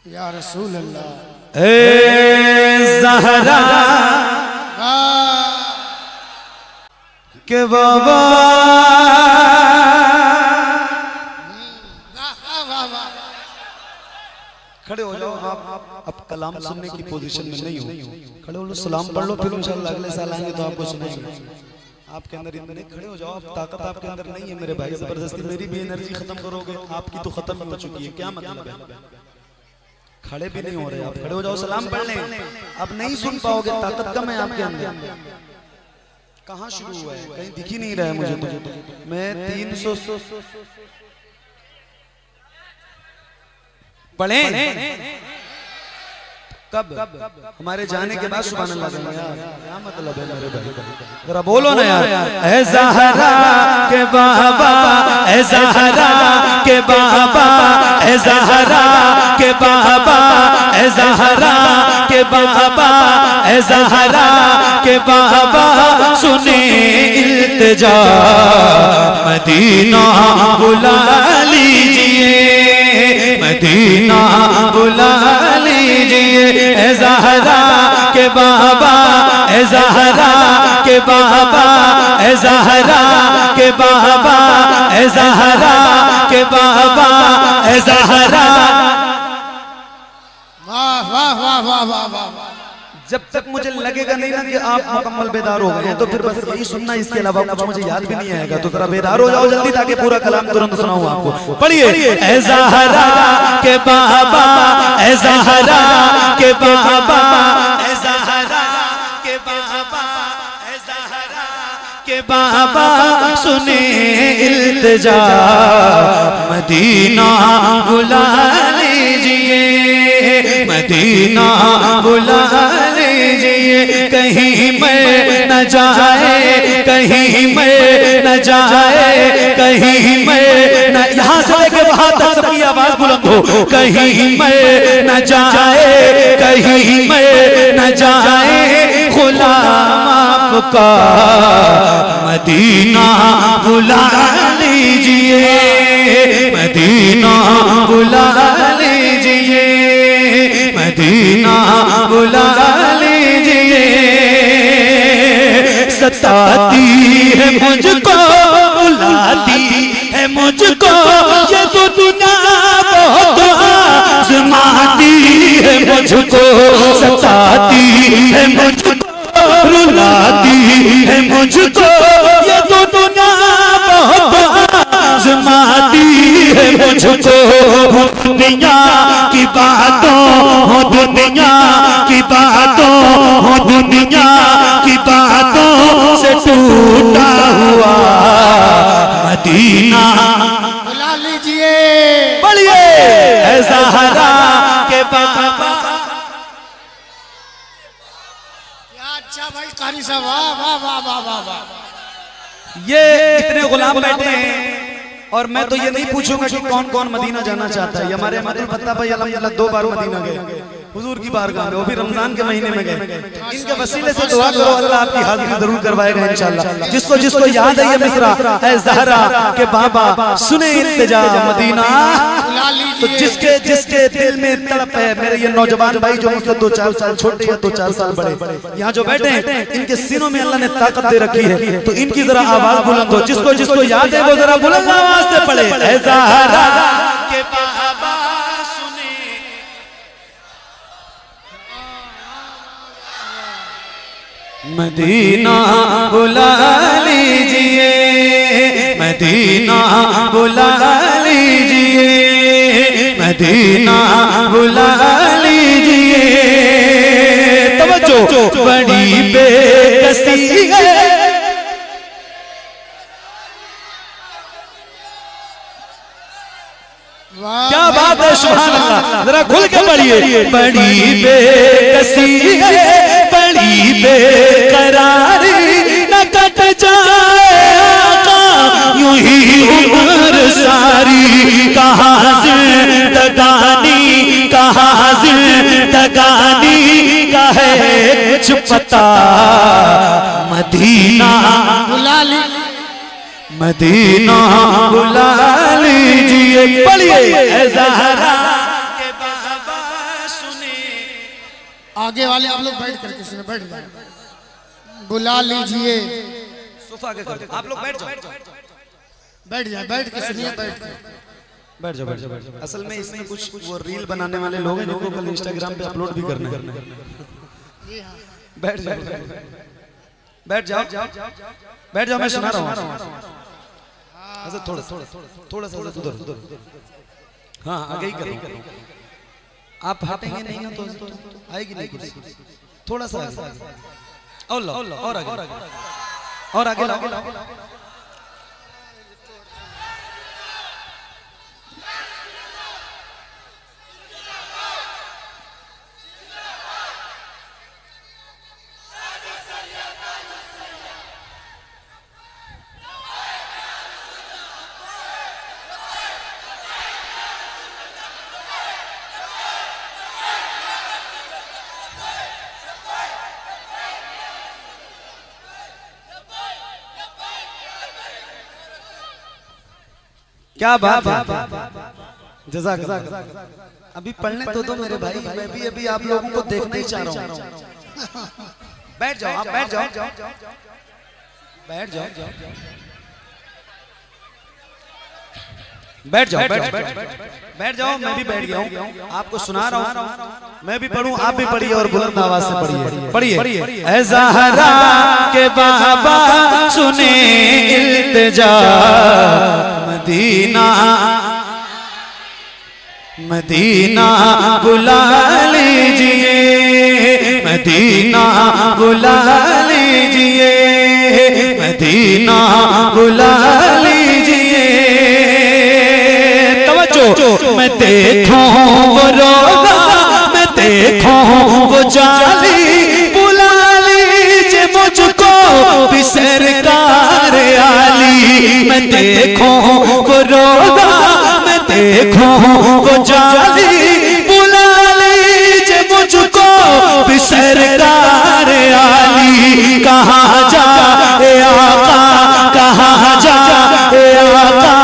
या रसूल अल्लाह। ए ज़हरा के बाबा खड़े हो जाओ आप। अब कलाम सुनने की पोजीशन में नहीं हो, खड़े हो लो, सलाम पढ़ लो, फिर इंशाल्लाह अगले साल आएंगे तो आपको सुनाएंगे। आपके अंदर इतने खड़े हो जाओ, आप ताकत आपके अंदर नहीं है मेरे भाई। जबरदस्ती मेरी भी एनर्जी खत्म करोगे, आपकी तो खत्म हो चुकी है, क्या मतलब है? खड़े भी नहीं हो रहे आप, खड़े हो जाओ, सलाम पढ़ लें। अब नहीं सुन पाओगे, ताकत कम है आपके अंदर। कहाँ शुरू हुआ है, कहीं दिख ही नहीं रहा है मुझे तो। मैं 300 पढ़े कब? हमारे जाने के बाद सुभान अल्लाह कहेंगे यार, क्या मतलब है मेरे भाई? जरा बोलो ना यार। ऐ ज़हरा के बाबा, ऐ ज़हरा के बाबा, ऐ ज़हरा के बाबा, ऐ ज़हरा के बाबा, ऐ ज़हरा के बाबा, सुने इल्तिजा मदीना बुला लीजिए, मदीना बुला लीजिए। ऐ ज़हरा के बाबा, ऐ ज़हरा के बाबा, ऐ ज़हरा के बाबा, ऐ ज़हरा के बाबा, ऐ ज़हरा। वाह वाह वाह वाह वाह वाह। जब तक मुझे लगेगा नहीं ना कि आप मुकम्मल बेदार हो गए हैं, तो फिर बस यही सुनना, इसके अलावा कुछ मुझे याद भी नहीं आएगा। तो जरा बेदार हो जाओ जल्दी, ताकि पूरा कलाम तुरंत सुनाऊं आपको। पढ़िए। ऐ ज़हरा के बाबा, ऐ ज़हरा के बाबा, ऐ ज़हरा के बाबा, ऐ ज़हरा के बाबा, सुने इल्तिजा मदीना बुला लीजिए, मदीना बुला लीजिए। कहीं मैं न जाए, कहीं मैं न जाए, कहीं मैं न, यहाँ से लेके वहां तक सबकी आवाज बुलंद हो। कहीं मैं न जाए, कहीं मैं न जाए, गुलाम आपका मदीना बुला लीजिए, मदीना बुला लीजिए, मदीना बुला लीजिए। सताती है मुझको, बुलाती है मुझको, ये तो दुनिया बहुत आज़माती है मुझको। सताती है मुझको, रुलाती है मुझको, ये तो दुनिया बहुत आज़माती है मुझको। दुनिया की बातों हो, दुनिया की बातों हो, दुनिया की बातों से टूटा हुआ मदीना बुला लीजिए। बढ़िए। ऐ ज़हरा के बाबा। अच्छा भाई कारी साहब, वाह वाह वाह वाह वाह वाह। ये इतने गुलाम बैठे हैं, और मैं तो ये नहीं पूछूंगा कि कौन कौन मदीना जाना चाहता है। हमारे अब्दुल फत्ता भाई अल्हम्दुलिल्लाह 2 बार मदीना गए हुजूर की बारगाह में, वो भी रमजान के महीने में गए। इनके वसीले से दुआ करो, अल्लाह आपकी हाजिरी जरूर करवाएगा इंशाल्लाह। जिसको जिसको याद है ये मिसरा, ऐ ज़हरा के बाबा, सुने इल्तिजा मदीना, तो जिसके जिसके दिल में तड़प है, मेरे ये नौजवान भाई जो मुझसे 2-4 साल छोटे या 2-4 साल बड़े यहाँ जो बैठे हैं, इनके सीनों में अल्लाह ने ताकत दे रखी है, तो इनकी जरा आवाज बुलंद हो। जिसको जिसको याद है वो जरा बुलंद आवाज से पढ़े। ऐ ज़हरा के बाबा, सुने मदीना बुला लीजिए, मदीना बुला लीजिए, मदीना बुला लीजिए। तवज्जो, बड़ी बेकसी है, क्या बात है, सुभान अल्लाह। जरा खुल के पढ़िए। बड़ी बेकसी है, बड़ी बेकरारी, न कट जाए आका यूं ही उम्र सारी। कहाँ जिंदगानी, कहाँ जिंदगानी का है कुछ पता, मदीना बुला लीजिए, मदीना बुला लीजिए। पढ़िए। ऐ ज़हरा के बाबा, आगे वाले आप लोग बैठ करके सुने, बैठ जाए, बुला लीजिए। सोफा के कर, आप लोग बैठ जाओ, बैठ जाए, बैठ के सुनिए, बैठ के बैठ जाओ, बैठ जाओ। असल में इसमें कुछ वो रील बनाने वाले लोग हैं जिनको कल इंस्टाग्राम पे अपलोड भी करना है। बैठ जाओ, बैठ जाओ, बैठ जाओ, मैं सुना रहा हूँ। अच्छा थोड़ा थोड़ा थोड़ा सा उधर, हाँ आगे ही करो। आप हटेंगे नहीं ना तो आएगी नहीं कुर्सी। थोड़ा सा और लो, और आगे, और आगे लाओ। क्या बात है, जज़ाकल्लाह। अभी पढ़ने तो दो मेरे भाई, मैं भी अभी आप लोगों को देखना ही चाह रहा हूँ। बैठ जाओ, आप बैठ जाओ, बैठ जाओ, बैठ जाओ, बैठ जाओ। मैं भी बैठ गया हूँ, आपको सुना रहा हूँ। मैं भी पढ़ूं, आप भी पढ़िए और बुलंद आवाज से पढ़िए, पढ़िए। ऐ ज़हरा के बाबा सुने इल्तिजा, मदीना मदीना बुला लीजिए, मदीना बुला लीजिए, मदीना बुला लीजिए। तवज्जो, मैं देखूं वो रोज़ा, मैं देखूं वो जाली, बुला लीजिए मुझको भी सरकार आली। मैं देखूं वो रोज़ा, मैं देखूं वो जाली, बुला लीजिए मुझको भी सरकार आली। कहाँ जाए आका, कहाँ जाए आका,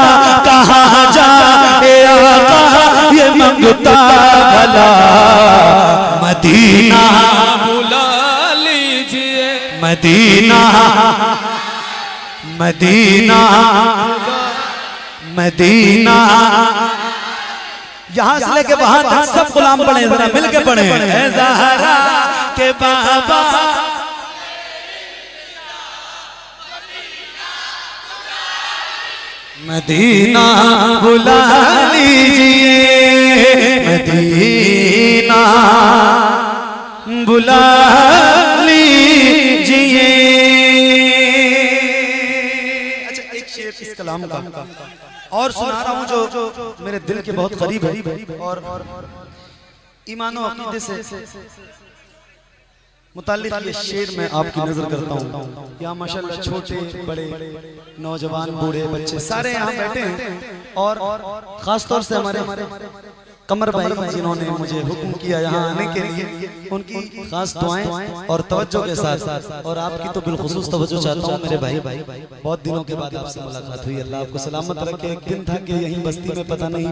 कहाँ जाए आका, ये मंगता भला मदीना बुला लीजिए, मदीना मदीना मदीना। यहाँ से लेके वहां तक सब गुलाम पढ़े, जरा मिल के पढ़े। ऐ ज़हरा के बाबा मदीना बुला लीजिए, मदीना बुला लीजिए। अच्छा एक शेर इस कलाम का और सुना रहा हूँ जो मेरे दिल के बहुत करीब है और ईमान और अकीदे से मुताल्लिक ये शेर मैं आपकी नजर करता हूँ। यहाँ माशाल्लाह छोटे बड़े नौजवान बूढ़े बच्चे सारे यहाँ बैठे हैं और खासतौर से हमारे कमर भाई जिन्होंने मुझे हुक्म किया यहाँ आने के लिए, उनकी खास दुआएं और तवज्जो के साथ और आपकी तो बिलखुसूस तवज्जो चाहता हूँ मेरे भाई। बहुत दिनों के बाद आपसे मुलाकात हुई, अल्लाह आपको सलामत रखे। एक दिन था कि यहीं बस्ती में पता नहीं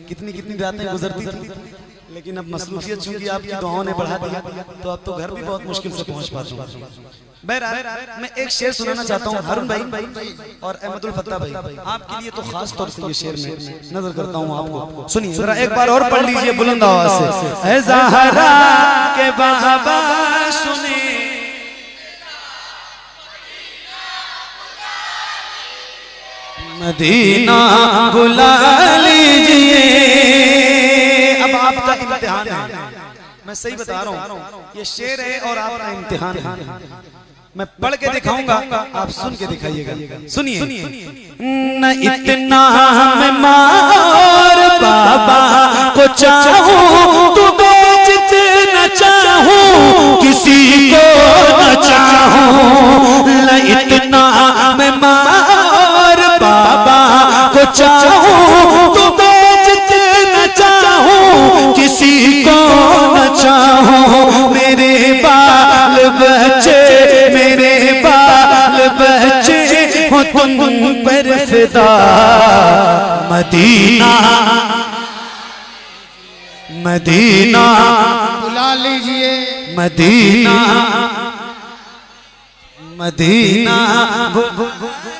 कितनी कितनी रातें गुजरती थी, लेकिन अब मसरूफियत चूंकि आपकी दुआओं ने बढ़ा दिया तो अब तो घर भी बहुत मुश्किल से पहुंच पाता हूँ। बहरहाल मैं एक शेर सुनाना चाहता हूँ हारून भाई और अहमदुल फत्ता भाई, आपके लिए तो खास तौर से ये शेर में नजर करता हूँ आपको। सुनिए जरा एक बार और पढ़ लीजिए बुलंद आवाज से। ऐ ज़हरा के बाबा सुने मदीना बुला लीजिए। अब आपका इम्तिहान है, मैं सही बता रहा हूँ, ये शेर है और आपका इम्तिहान है। मैं पढ़ के दिखाऊंगा, आप सुन के दिखाइएगा। सुनिए। न इतना मैं माँ और बाबा को चाहूं, तू बेचित न चाहूं, किसी को न चाहूं। न इतना मैं माँ और बाबा को चाहूं, तू बेचित न चाहूं, किसी को न चाहूं। मेरे बाल बच्चे, मेरे बाल बच्चे हो तुम पर फिदा। मदीना मदीना बुला लीजिए, मदीना मदीना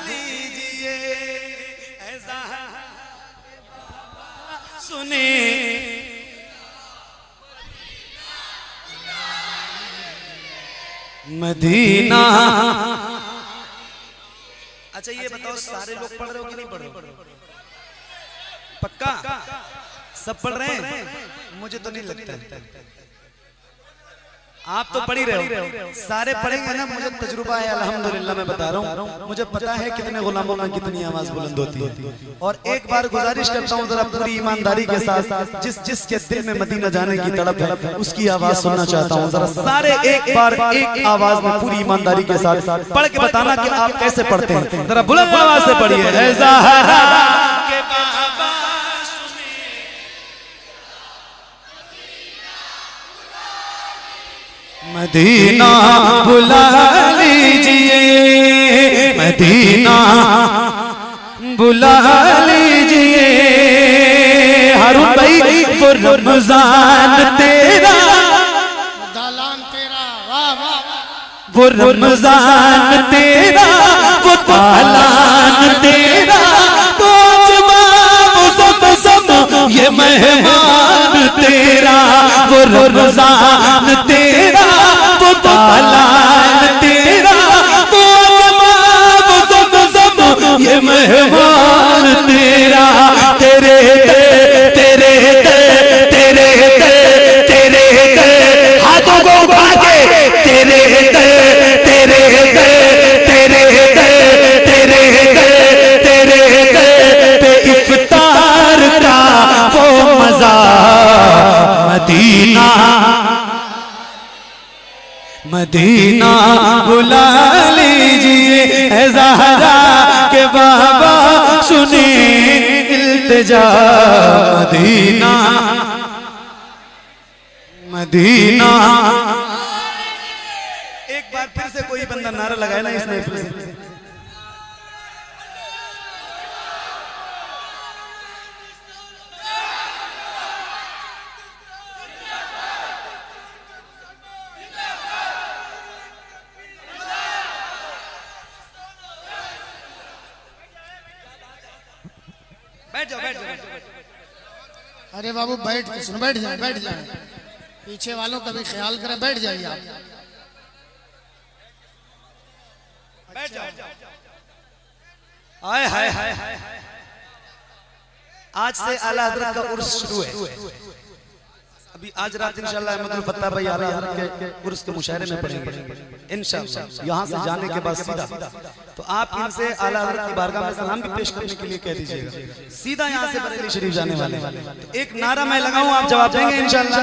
लीजिए, ऐसा सुने मदीना। अच्छा ये बताओ सारे लोग पढ़ रहे हो कि नहीं पढ़ रहे हो? पक्का सब पढ़ रहे हैं? मुझे तो नहीं लगता। आप तो पढ़ ही रहे हो, सारे पढ़ेंगे ना। मुझे तजुर्बा है अल्हम्दुलिल्लाह, मैं बता रहा हूँ। मुझे पता है कितने गुलामों में कितनी आवाज बुलंद होती है। और एक बार गुजारिश करता हूँ जरा पूरी ईमानदारी के साथ, जिसके दिल में मदीना जाने की तड़प है उसकी आवाज सुनना चाहता हूँ। जरा सारे एक बार एक आवाज में पूरी ईमानदारी के साथ पढ़ के बताना कि आप कैसे पढ़ते हैं। जरा बुलंद आवाज से पढ़िए। मदीना बुला लीजिए, मदीना बुला लीजिए। हारून भाई वो रमजान तेरा, दालान तेरा, वाह वाह, वो रमजान तेरा, वो दालान तेरा, वो जवाब सब ये मेहमान तेरा, वो रमजान तेरा, वो दालान तेरा, वो जवाब सब ये मेहमान तेरा। तेरे तेरे तेरे तेरे हाथों को उठा के तेरे तेरे तेरे तेरे तेरे पे इफ्तार का वो मजा। मदीना मदीना बुला लीजिए, है ज़हरा के बाबा सुने इल्तिजा। Medina Medina. एक बार फिर से कोई बंदा नारा लगाए ना इसमें फिर से। बैठ जाओ बैठ जाओ। अरे बाबू बैठ के सुनो, बैठ जाए बैठ जाए, पीछे वालों का भी ख्याल करें, बैठ जाइए आप। बैठ जाओ। हाय हाय हाय, आज से आला हज़रत का उर्स शुरू है। अभी आज रात इंशाल्लाह अहमदुल फत्ता भाई आला हज़रत के उर्स के मुशायरे में पढ़ेंगे इंशाल्लाह। यहाँ से जाने के बाद सीधा तो आप इनसे आला हज़रत की बारगाह में सलाम भी पेश करने के लिए कह दीजिएगा। सीधा यहाँ से बरेली शरीफ जाने वाले। तो एक नारा मैं लगाऊं, आप जवाब देंगे इंशाल्लाह?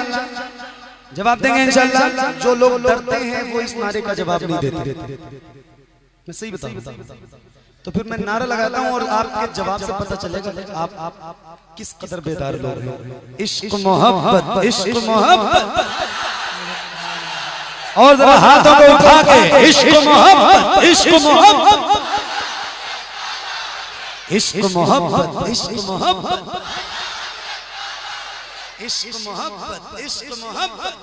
जवाब देंगे इंशाल्लाह? जो लोग डरते हैं वो इस नारे का जवाब नहीं देते। मैं सही बताऊं तो फिर मैं नारा लगाता हूं और आपके जवाब से पता चलेगा आप किस कदर बेदार लोग हैं। इश्क मोहब्बत, इश्क मोहब्बत। और जरा हाथों को उठा के इश्क मोहब्बत, इश्क मोहब्बत, इश्क मोहब्बत, इश्क मोहब्बत, इश्क मोहब्बत, इश्क मोहब्बत,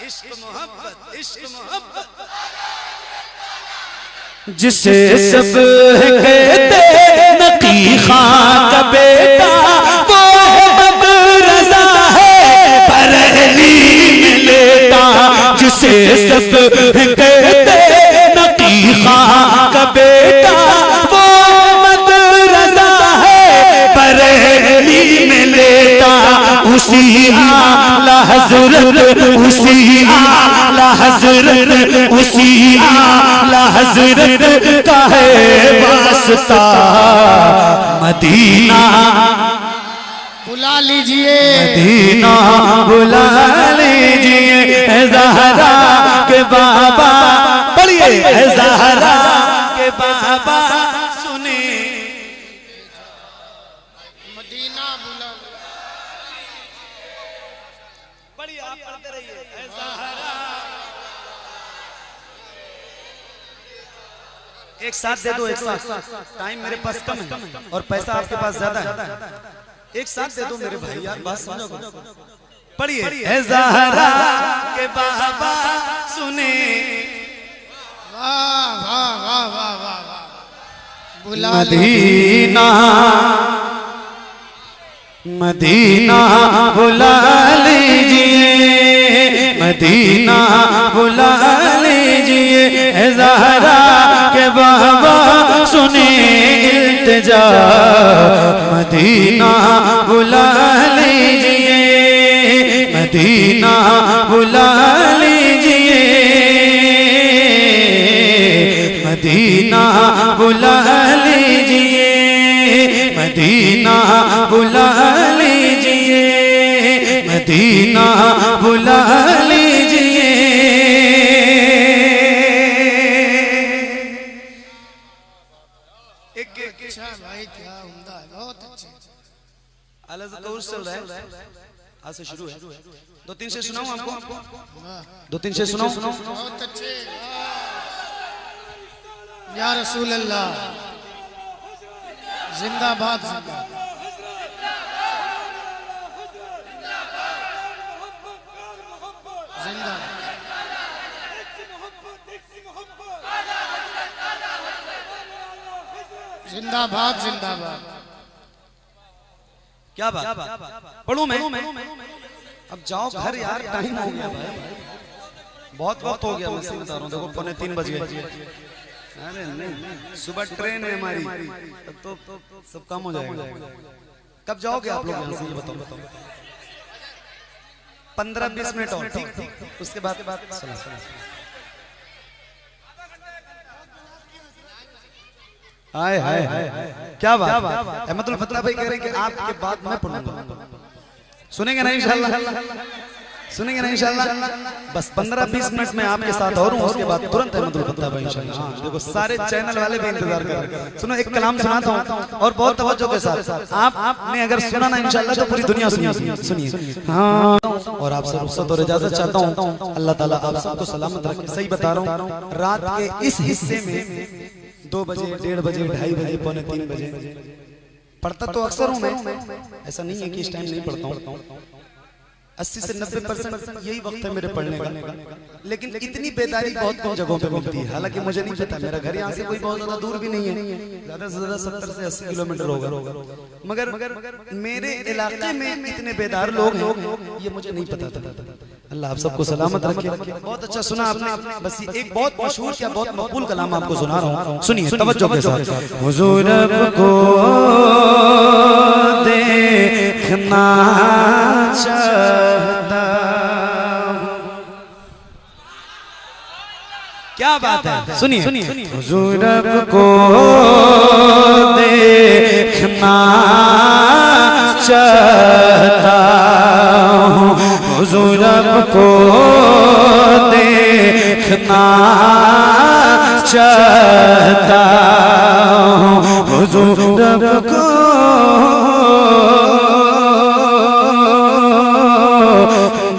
इश्क मोहब्बत, इश्क मोहब्बत। जिसे सब कहते नकी खां का बेटा, वो अहमद रज़ा है बरेली में लेटा। जिसे सब कहते नकी खां का बेटा, वो अहमद रज़ा है बरेली में लेटा। उसी आला हज़रत, उसी आला हज़रत, उसी आला हज़रत का है वास्ता। मदीना बुला लीजिए, मदीना बुला लीजिए, है ज़हरा के बाबा। पढ़िए, है ज़हरा के बाबा सुने। मदीना बुला। पढ़िए, आप पढ़ते रहिए, है ज़हरा। एक साथ दे दो, एक साथ। टाइम मेरे पास कम है और पैसा आपके पास ज्यादा है। एक साथ दे दो मेरे भाई यार, बात समझो। पढ़िए, ए ज़हरा के बाबा सुने। वाह वाह वाह वाह वाह वाह, बुला मदीना मदीना बुला लीजिए, मदीना बुला लीजिए, ए ज़हरा के बाबा सुने इल्तिजा, मदीना बुला लीजिए, मदीना बुला लीजिए, मदीना बुला लीजिए, मदीना बुला लीजिए, मदीना बुला लीजिए। अच्छा भाई, क्या उम्दा है, बहुत अच्छे। अलग कोर्स चल रहा है, आज से शुरू है। दो तीन से सुनाऊं आपको, दो तीन से सुनाऊं। बहुत अच्छे। या रसूल अल्लाह, जिंदाबाद जिंदाबाद। जिंदाबाद जिंदाबाद। क्या बात, पढ़ूं मैं? अब जाओ घर यार, टाइम हो गया भाई, बहुत वक्त हो गया। मैं सही बता रहा हूँ, देखो 2:45 बज गए। अरे नहीं, सुबह ट्रेन है हमारी, तो सब काम हो जाएगा। कब जाओगे आप लोग यहाँ से, ये बताओ। 15-20 मिनट और, ठीक, उसके बाद हाय हाय क्या बात। अहमदुल फतह भाई कह रहे हैं कि आपके बाद मैं पढ़ूंगा। सुनेंगे ना इंशाल्लाह, सुनेंगे ना इंशाल्लाह। बस 15-20 मिनट में आपके साथ और हूँ, उसके बाद तुरंत अहमदुल फतह भाई इंशाल्लाह। देखो सारे चैनल वाले भी इंतजार कर रहे हैं। सुनो, एक कलाम सुनाता हूँ और बहुत तवज्जो के साथ। आपने अगर सुना ना इंशाल्लाह तो पूरी दुनिया सुनिए। हाँ, और आपसे रुखसत और इजाजत चाहता हूँ। अल्लाह ताला आप सबको सलामत रखे। सही बता रहा हूँ, रात के इस हिस्से में 2 बजे, 1:30 बजे, 2:30 बजे, 2:45 बजे पढ़ता तो अक्सर हूँ मैं, ऐसा नहीं है कि इस टाइम नहीं पढ़ता हूँ। 80 से 90% यही वक्त है मेरे पढ़ने का। लेकिन इतनी बेदारी बहुत कम जगहों पे मिलती है। हालांकि मुझे नहीं पता, मेरा घर यहाँ से कोई बहुत ज्यादा दूर भी नहीं है, ज्यादा से ज्यादा 70 से 80 किलोमीटर होगा। मगर मेरे इलाके में इतने बेदार लोग हैं, ये मुझे नहीं पता था। अल्लाह आप सबको सलामत रखे। बहुत अच्छा सुना आपने। बस एक बहुत मशहूर क्या बहुत मकबूल कलाम आपको सुना रहा हूँ, सुनिए तवज्जो के साथ। हुजूर को देखना चाहता, क्या बात है, सुनिए। हुजूर को देखना चाहता, हुजूर को देखना चाहता, हुजूर को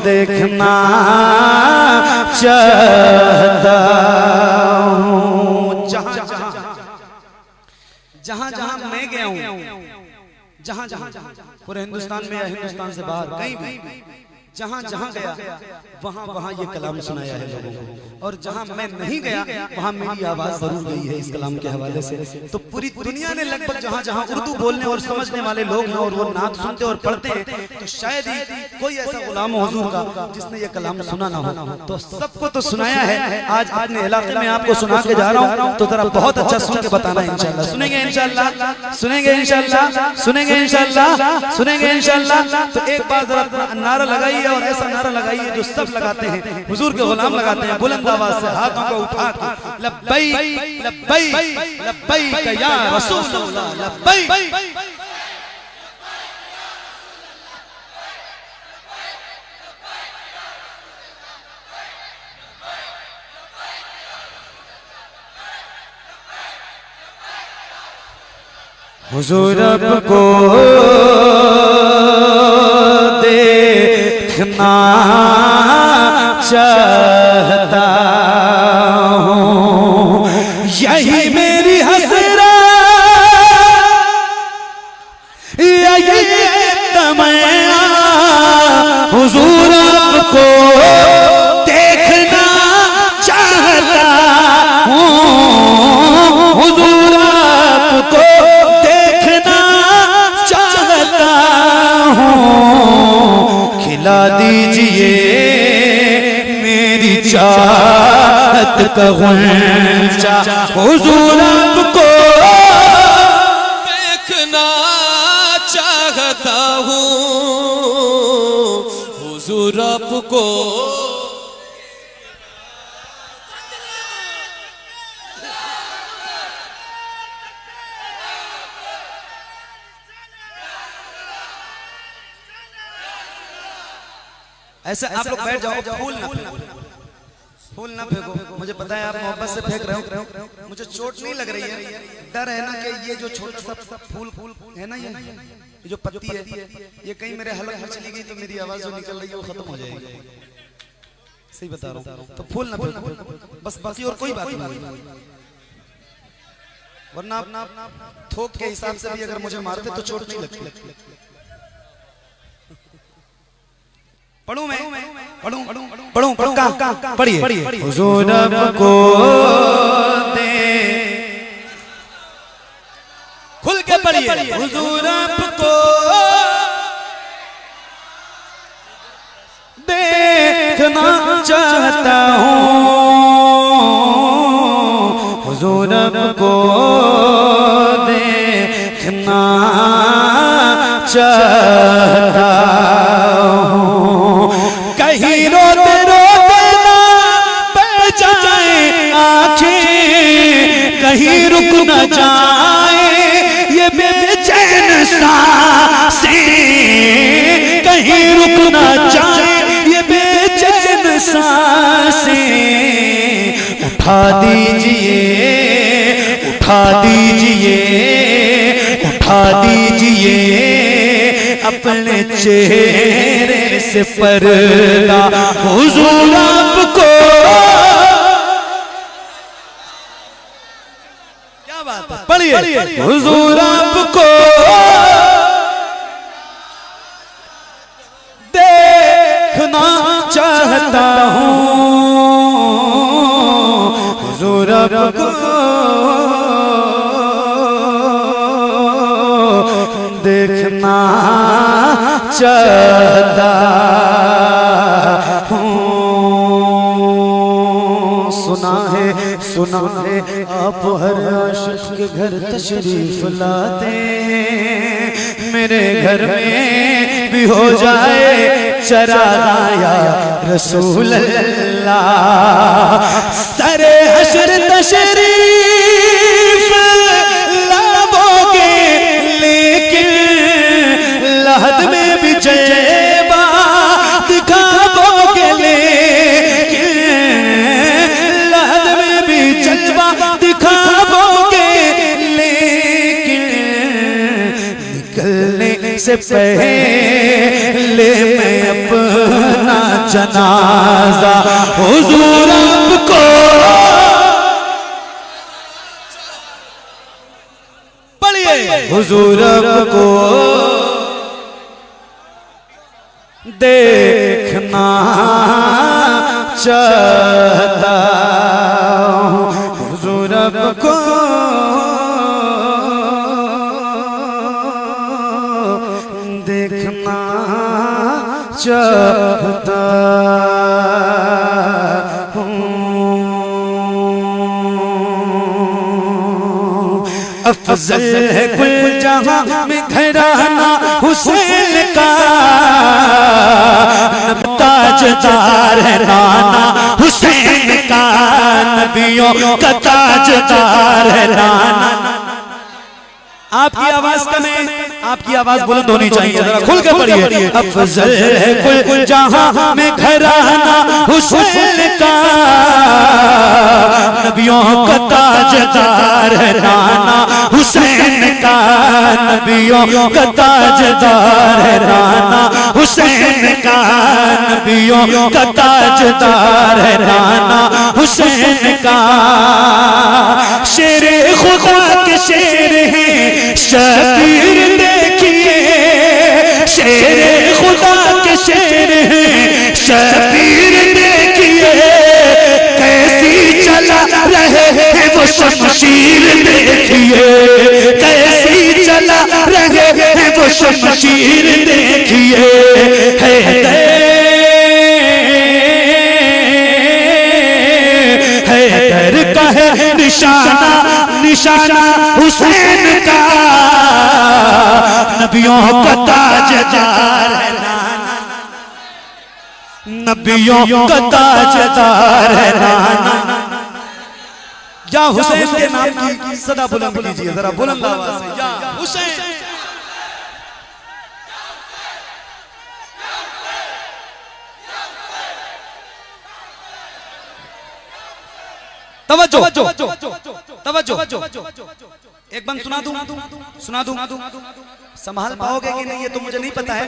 देखना चाहता हूँ। जहाँ जहाँ मैं गया हूँ, जहाँ जहाँ पूरे हिंदुस्तान में या हिंदुस्तान से बाहर कहीं भी, जहाँ जहाँ गया वहाँ वहाँ ये कलाम सुनाया है लोगों को। और जहाँ मैं नहीं गया वहाँ मेरी आवाज जरूर गई है इस कलाम के हवाले से। तो पूरी दुनिया ने लगभग जहाँ जहाँ उर्दू बोलने और समझने वाले लोग हैं और वो नात सुनते और पढ़ते हैं, तो शायद ही कोई ऐसा गुलाम हुजूर का जिसने ये कलाम सुना ना हो। तो सबको तो सुनाया है, आज अपने इलाके में आपको सुना के जा रहा हूँ। तो जरा बहुत अच्छा सुन के बताना इंशाल्लाह। सुनेंगे इंशाल्लाह, सुनेंगे इंशाल्लाह, सुनेंगे इंशाल्लाह, सुनेंगे इंशाल्लाह। तो एक बार जरा नारा लगाइए, और ऐसा नारा लगाइए जो सब लगाते हैं, हुजूर के गुलाम लगाते हैं, बुलंद आवाज से हाथों को उठा के लब्बैक लब्बैक लब्बैक या रसूल अल्लाह, लब्बैक। हुजूर को देखना चाहता हूँ, यही मेरी हसरत, यही खिला दीजिए मेरी चाहत का गुंचा, हुजूर आपको देखना चाहता हूँ, हुजूर आपको ऐसा आप लोग बैठ जाओ, फूल ना फेंको। मुझे पता है आप मोहब्बत से फेंक रहे हो, मुझे चोट नहीं लग रही है। डर है ना कि ये जो छोटा सा फूल है ना, ये जो पत्ती है, ये कहीं मेरे हलक में चली गई तो मेरी आवाज जो निकल रही है वो खत्म हो जाएगी। सही बता रहा हूँ, तो फूल ना फेंको बस, बाकी और कोई बात नहीं। वरना थोक के हिसाब से भी अगर मुझे मारते तो चोट नहीं लगती। पढ़ूं मैं, पढ़ूं पढ़िए। हुजूर आपको दे, खुल के पढ़िए। हुजूर आपको देखना चाहता हूँ, हुजूर आपको देखना चाहता हूँ। कहीं रोते रोते ना बह जाए आँखें, कहीं रुक न जाए ये बेचैन सांसें, कहीं रुक न जाए ये बेचैन सांसें। उठा दीजिए, उठा दीजिए, उठा दीजिए अपने चेहरे से पर्दा, हुजूर आपको। क्या बात है, पढ़िए। हुजूर आपको देखना चाहता हूँ, हुजूर आपको देखना चाहता हूँ। सुना है आप हर आशिक के घर तशरीफ लाते, मेरे घर में भी हो जाए चरागा या रसूल अल्लाह। सरे हश्र तशरीफ लाओगे लेकिन लहद में भी जलवा दिखाओगे, लेकिन लहद में भी जलवा दिखाओगे, लेकिन निकलने से पहले मैं अपना जनाजा हुजूर आपको पढ़िए। हुजूर आपको देखना चाहता हूँ, हुजूर आपको देखना चाहता हूँ। अफजल है कुल जहां में घराना हुसैन का, ताजदार है नाना हुसैन का, नबियों का ताजदार है नाना। आपकी आवाज कम है, आपकी आवाज बुलंद होनी चाहिए, जरा खुल के पढ़िए। अफजल है कुल जहां में घराना हुसैन का, नबियों का ताजदार है नाना हुसैन का, नबियों का ताजदार है नाना हुसैन का, नबियों का ताजदार है नाना हुसैन का। शेर खुदा के शेर हैं शबीर देखिए, शेर खुदा के शेर हैं शबीर देखिए, कैसी चला रहे हैं वो शमशीर देखिए, कैसी चला रहे हैं वो शमशीर देखिए। है निशाना हुसैन का, नबियों का ताजदार है नाना, नबियों का ताजदार है नाना। या हुसैन के नाम की सदा बुलंद कीजिए जरा बुलंद आवाज से, या हुसैन। तवज्जो तवज्जो, एक बंद सुना दूं संभाल पाओगे कि नहीं ये तो मुझे नहीं पता है,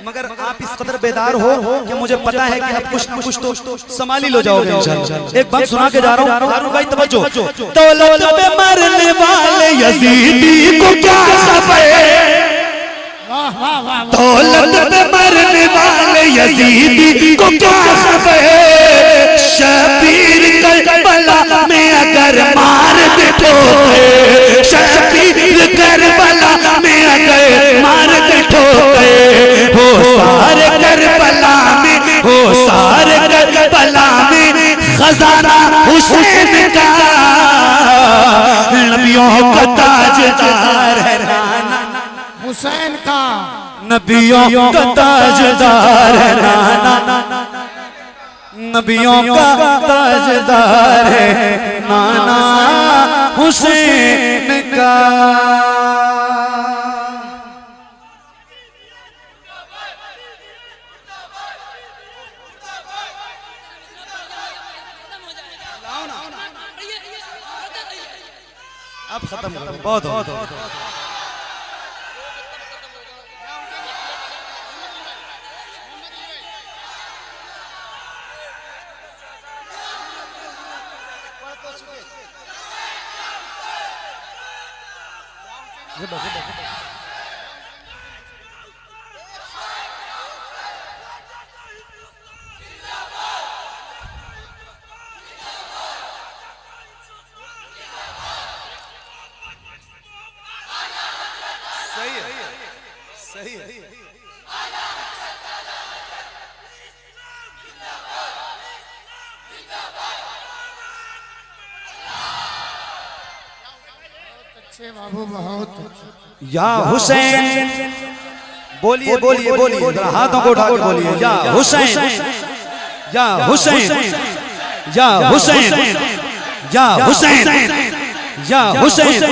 मगर आप इस कदर बेदार हो कि मुझे पता है कि आप कुछ न कुछ तो संभाल ही लो जाओगे इंशाअल्लाह। एक बंद सुना के जा रहा हूं हारून भाई, तवज्जो। दौलत पे मरने वाले यजीदी को क्या खबर, दौलत पे मरने वाले यजीदी को क्या खबर, शबीर करबला में अगर मार दे ठोके, शबीर करबला में अगर मार दे ठोके, हो सारे करबला में, हो सारे करबला में खजाना हुसैन का, नबियों का ताजदार है नाना, हुसैन का नबियों का ताजदार है नाना, नबियों का ताजदार है नाना हुसैन का। अब खत्म करो, बहुत हो। सही है। अच्छे बाबू, बहुत या हुसैन, बोलिए बोलिए बोलिए, हाथों को उठा के बोलिए, या हुसैन, या हुसैन, या हुसैन, या हुसैन, या हुसैन,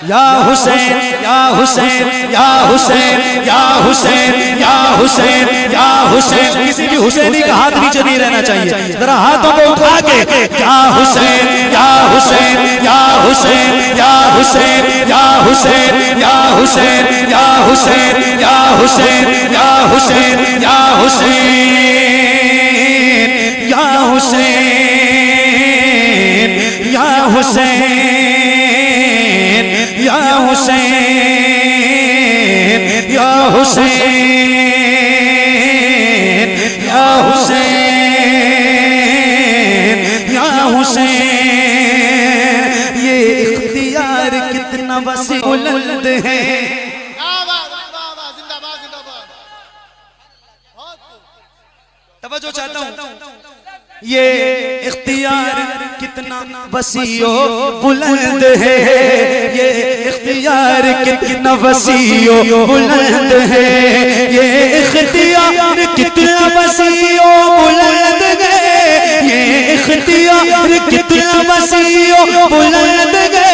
या हुसैन, या हुसैन, या हुसैन, या हुसैन, या हुसैन, या हुसैन। किसी भी हुसैनी का हाथ नीचे नहीं रहना चाहिए, जरा हाथों को उठा के, या हुसैन, या हुसैन, या हुसैन, या हुसैन, या हुसैन, या हुसैन, या हुसैन, या हुसैन, या हुसैन, या हुसैन, या हुसैन, या हुसैन, या हुसैन, या हुसैन, या हुसैन, या हुसैन। ये इख्तियार कितना वसी बुलंद है, तवज्जो चाहता हूं, ये इख्तियार कितना वसीओ बुलंद है, ये इख्तियार कितना वसीओ बुलंद है, ये इख्तियार कितना वसीओ बुलंद है, ये इख्तियार कितना वसीओ बुलंद है।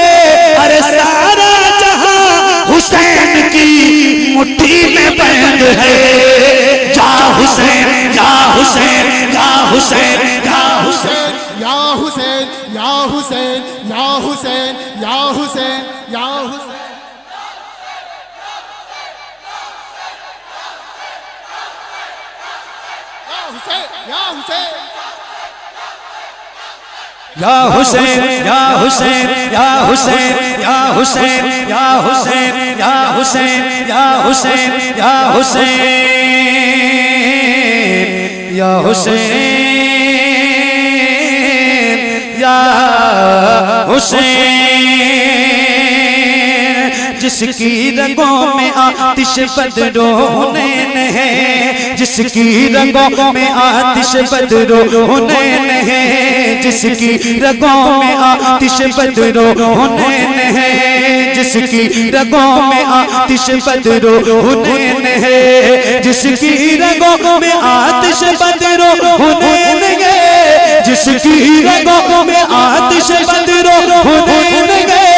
अरे सारा जहां हुसैन की मुट्ठी में बंद है, जा हुसैन, या हुसैन, या हुसैन, या हुसैन, या हुसैन, या हुसैन, या हुसैन, या हुसैन, या हुसैन, या हुसैन, या हुसैन, या हुसैन, या हुसैन, या हुसैन, या हुसैन, या हुसैन, या हुसैन, या हुसैन, या हुसैन, या हुसैन। जिसकी रगों में आतिश बदरो नैन है, जिसकी रगों में आतिश बदरो नैन है, जिसकी रगों में आतिश बदरो नैन है, जिसकी रगों में आतिश बदरो नैन है, जिसकी रगों में आतिश बदरो नैन है, जिसकी रगों में आतिश बदरो नैन है।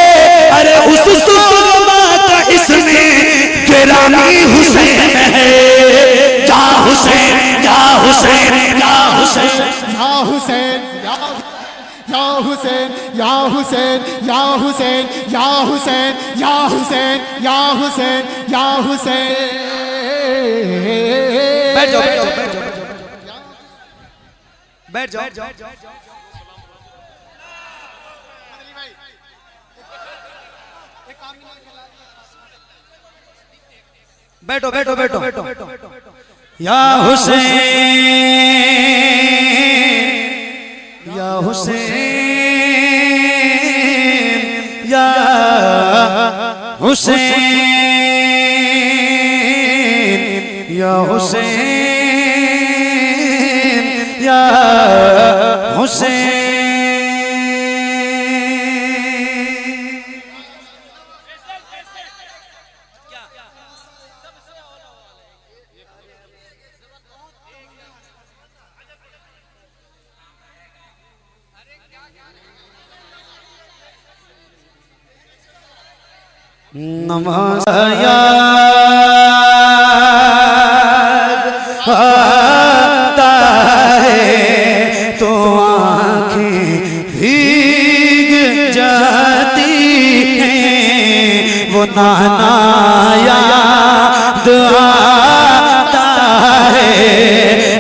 अरे उस सुरमा का इसमें गिरामी हुसैन है। या हुसैन या हुसैन या हुसैन या हुसैन या हुसैन या हुसैन या हुसैन या हुसैन या हुसैन या हुसैन या हुसैन। बैठ जाओ बैठ जाओ बैठ जाओ। बैठो बैठो बैठो या हुसैन या हुसैन या हुसैन या हुसैन या हुसैन। नमाज आता है तो आँखें भीग जाती हैं, वो नाना याद आता है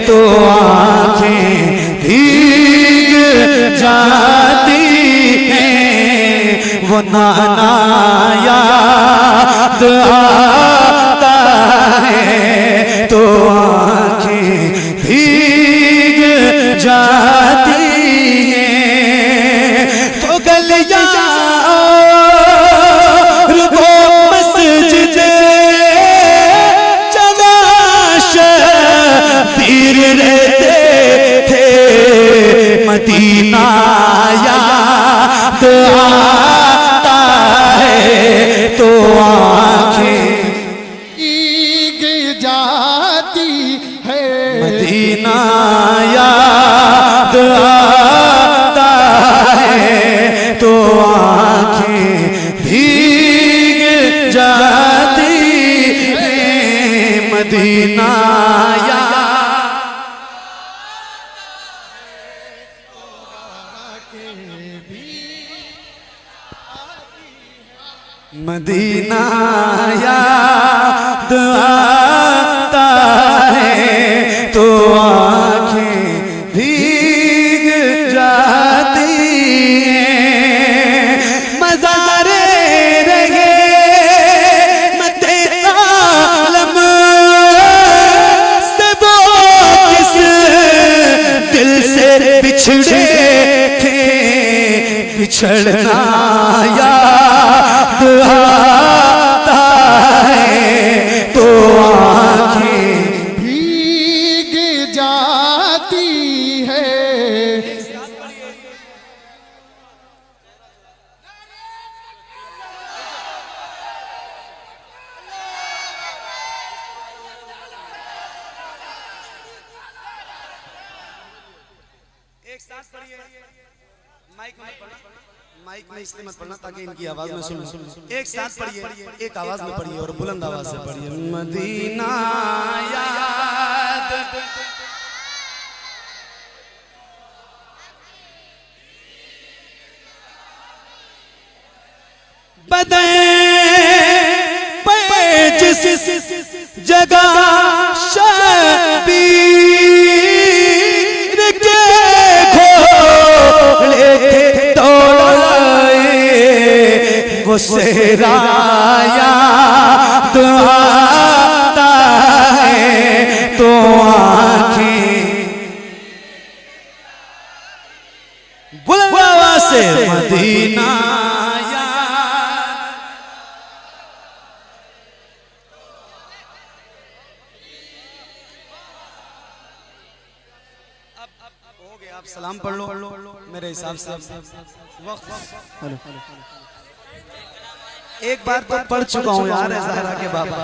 तो आँखें भीग जाती हैं, वो नाना याद आता है तो आँखें भीग जाती हैं। तो गलियां रुको मस्जिद जनाश पीर रहते थे, मदीना याद आता है तो आँखें भीग जाती है, मदीना याद आता है तो आँखें भीग जाती हैं, मदीना मदीना याद आता है तो आँखें भीग जाती हैं। मज़ारे रहे मते आलम से वो किस दिल से बिछड़े थे, बिछड़ना याद आता है तो आँखें भीग जाती है। एक साथ पढ़िए, माइक में पढ़ना, माइक में इसलिए मत पढ़ना ताकि इनकी आवाज में सुन। एक साथ पढ़िए, एक आवाज में पढ़िए और बुलंद आवाज से पढ़िए। मदीना याद बदन पे जिस जगह शबीर के घोड़े थे दौड़ाए, वो सेहरा याद आता है तो आँखें बुलंद आवाज से मदीना याद हो गया, आप सलाम पढ़ लो मेरे हिसाब से। एक बार तो पढ़ चुका हूँ यार ज़हरा के बाबा।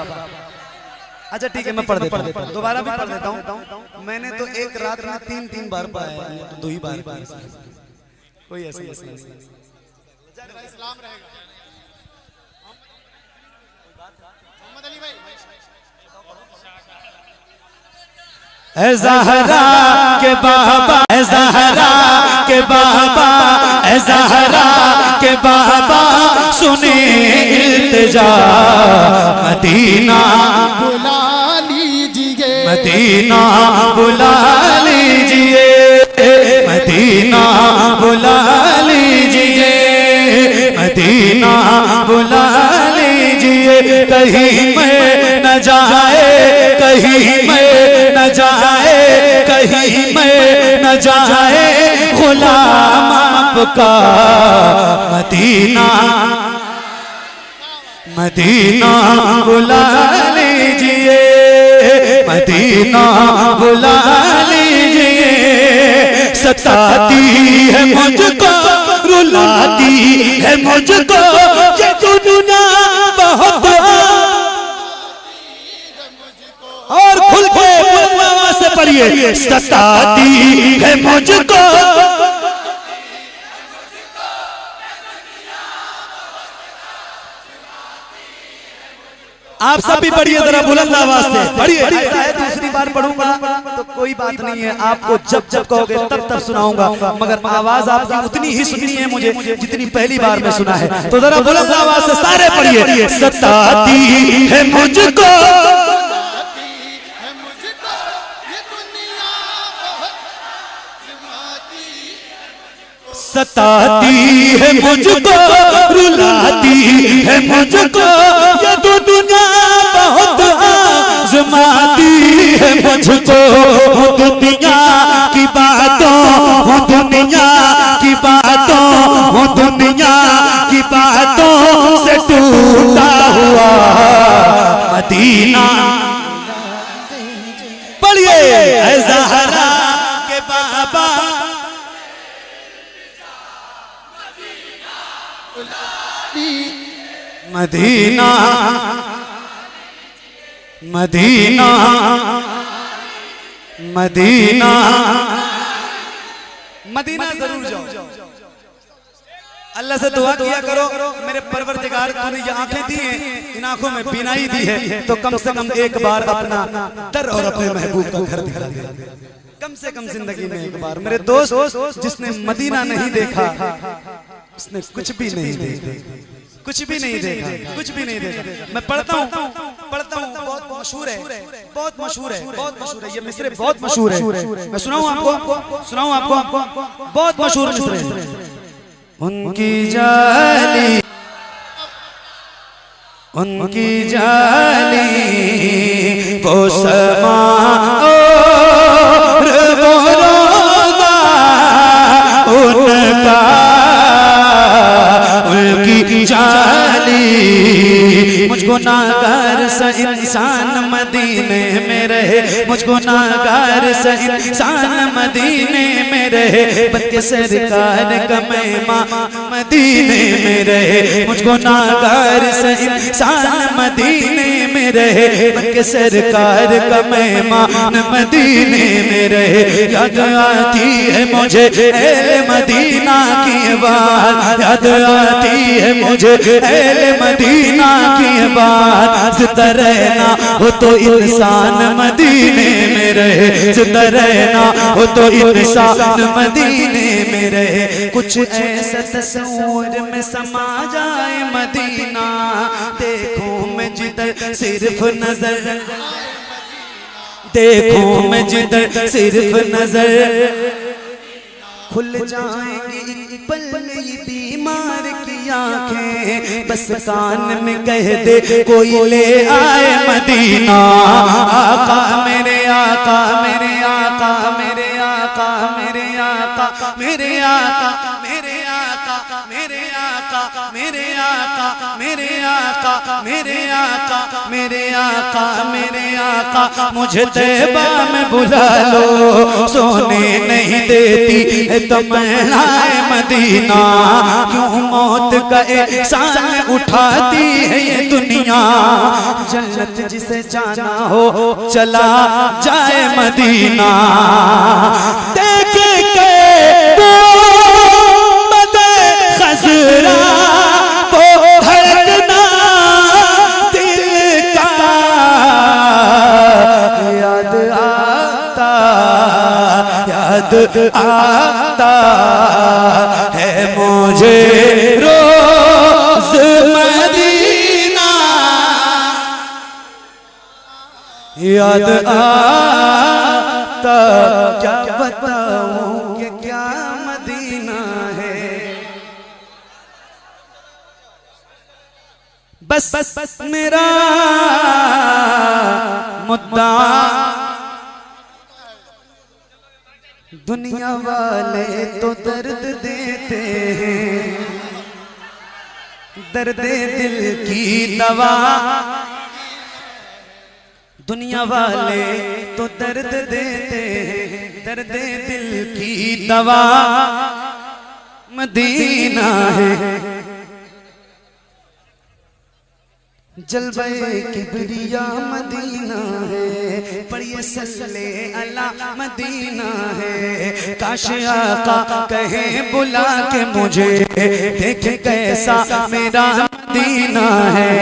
अच्छा ठीक है, मैं पढ़ देता हूँ, दोबारा भी पढ़ देता हूँ। मैंने तो एक रात में 3 बार पढ़ा है, तो 2 ही बार कोई ऐसा नहीं। इस्लाम रहेगा। मोहम्मद अली भाई ऐ ज़हरा के बाबा, ऐ ज़हरा के बाबा, ऐ ज़हरा के बाबा, सुने इल्तिजा मदीना बुला लीजिए, मदीना बुला लीजिए, मदीना बुला लीजिए, मदीना बुला लीजिए। कहीं मैं न जाए, कहीं मैं न जाए, कहीं मैं न जाए गुलाम आपका मदीना, मदीना बुला लीजिए, मदीना बुला लीजिए। सताती है मुझको, रुलाती है मुझको ये दुनिया बहुत, और खुल के आवाज से पढ़िए। सताती है मुझको, आप सब भी पढ़िए जरा बुलंद आवाज से पढ़िए। दूसरी बार पढ़ूंगा तो कोई बात नहीं है, आपको जब जब कहोगे तब तब सुनाऊंगा, मगर आवाज आपकी उतनी ही सुननी है मुझे जितनी पहली बार में सुना है। तो जरा बुलंद आवाज से सारे पढ़िए। सताती है मुझको, सताती है मुझको, रुलाती है मुझको ये तो दुनिया बहुत, आज़माती है मुझको दुनिया की बातों, दुनिया की बातों, दुनिया की बातों से टूटा हुआ मदीना। पढ़िए ऐ ज़हरा के बाबा, मदीना मदीना मदीना मदीना जरूर जाओ। अल्लाह से दुआ किया करो, मेरे परवरदिगार तूने ये आंखें दी हैं, इन आंखों में बीनाई दी है, तो कम से कम एक बार अपना दर और अपने महबूब का घर दिखा दे, कम से कम जिंदगी में एक बार। मेरे दोस्त, जिसने मदीना नहीं देखा उसने कुछ भी नहीं देखा, कुछ भी नहीं देखा, कुछ भी नहीं देखा। मैं पढ़ता हूँ, बहुत मशहूर है, बहुत मशहूर है, बहुत मशहूर है, ये मिसरे बहुत मशहूर है। मैं सुनाऊँ आपको, बहुत मशहूर मिसरे हैं। उनकी जाली, उनकी जाली वो समा और वो रोज़ा उनका, उनकी जाली मुझको नागार सा इंसान मदीने में रहे, मुझको नागार सा इंसान मदीने में रहे, बल्कि सरकार का मेहमान मदीने में रहे, मुझको नागार सा इंसान मदीने में रहे, बल्कि सरकार का मेहमान मदीने में रहे। याद आती है मुझे अहले मदीना की बात, याद आती है मुझे अहले मदीना की बात। जिंदा रहना हो तो इंसान मदीने में रहे, जिंदा रहना हो तो इंसान मदीने में रहे। कुछ ऐसा तस्वीर में समा जाए मदीना, देखो मैं जिधर सिर्फ नजर, देखो मैं जिधर सिर्फ नजर, खुल जाएंगी एक पल ये बीमार की आंखें, बस कान में कह दे कोई ले आए मदीना। आका मेरे आका, मेरे आका, मेरे आका, मेरे आका, मेरे आका, मेरे आका, मेरे आका, आका मेरे आका मेरे आका मेरे आका मेरे आका मेरे आका मुझे तैबा में बुला लो, सोने नहीं देती है तमन्नाए मदीना, क्यों मौत का एहसान उठाती है ये दुनिया, जन्नत जिसे जाना हो चला जाए मदीना, देखे के खजरा वो धड़कना दिल का याद आता है मुझे रोज मदीना, याद आता क्या बताऊं कि क्या मदीना है। बस मेरा मुद्दा दुनिया वाले तो दर्द देते हैं, दर्द दिल की दवा, दुनिया वाले तो दर्द देते हैं, दर्द दिल की दवा मदीना है, जलवे किबरिया मदीना है, पढ़िए सल्ले अला मदीना है, काश आका कहे बुला के मुझे, देखे कैसा मेरा मदीना है,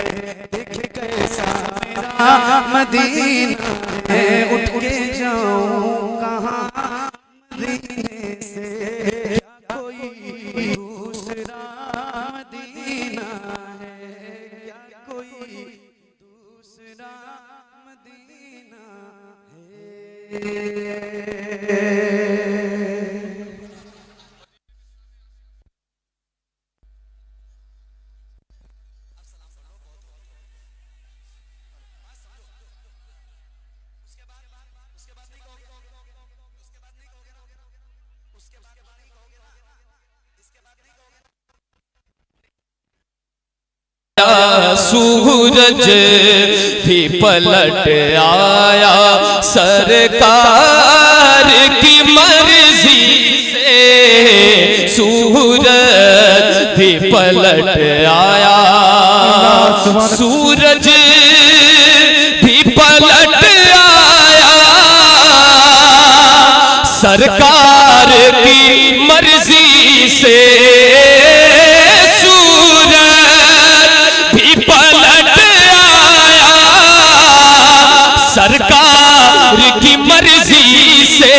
देखे कैसा मेरा मदीना है, उठ के जाऊं कहाँ मदीने से, क्या कोई दूसरा मदीना है, क्या कोई दूसरा मदीना है। सूरज भी पलट आया सरकार की मर्जी से, सूरज भी पलट आया, सूरज भी पलट आया सरकार की मर्जी से, सरकार की मर्जी से,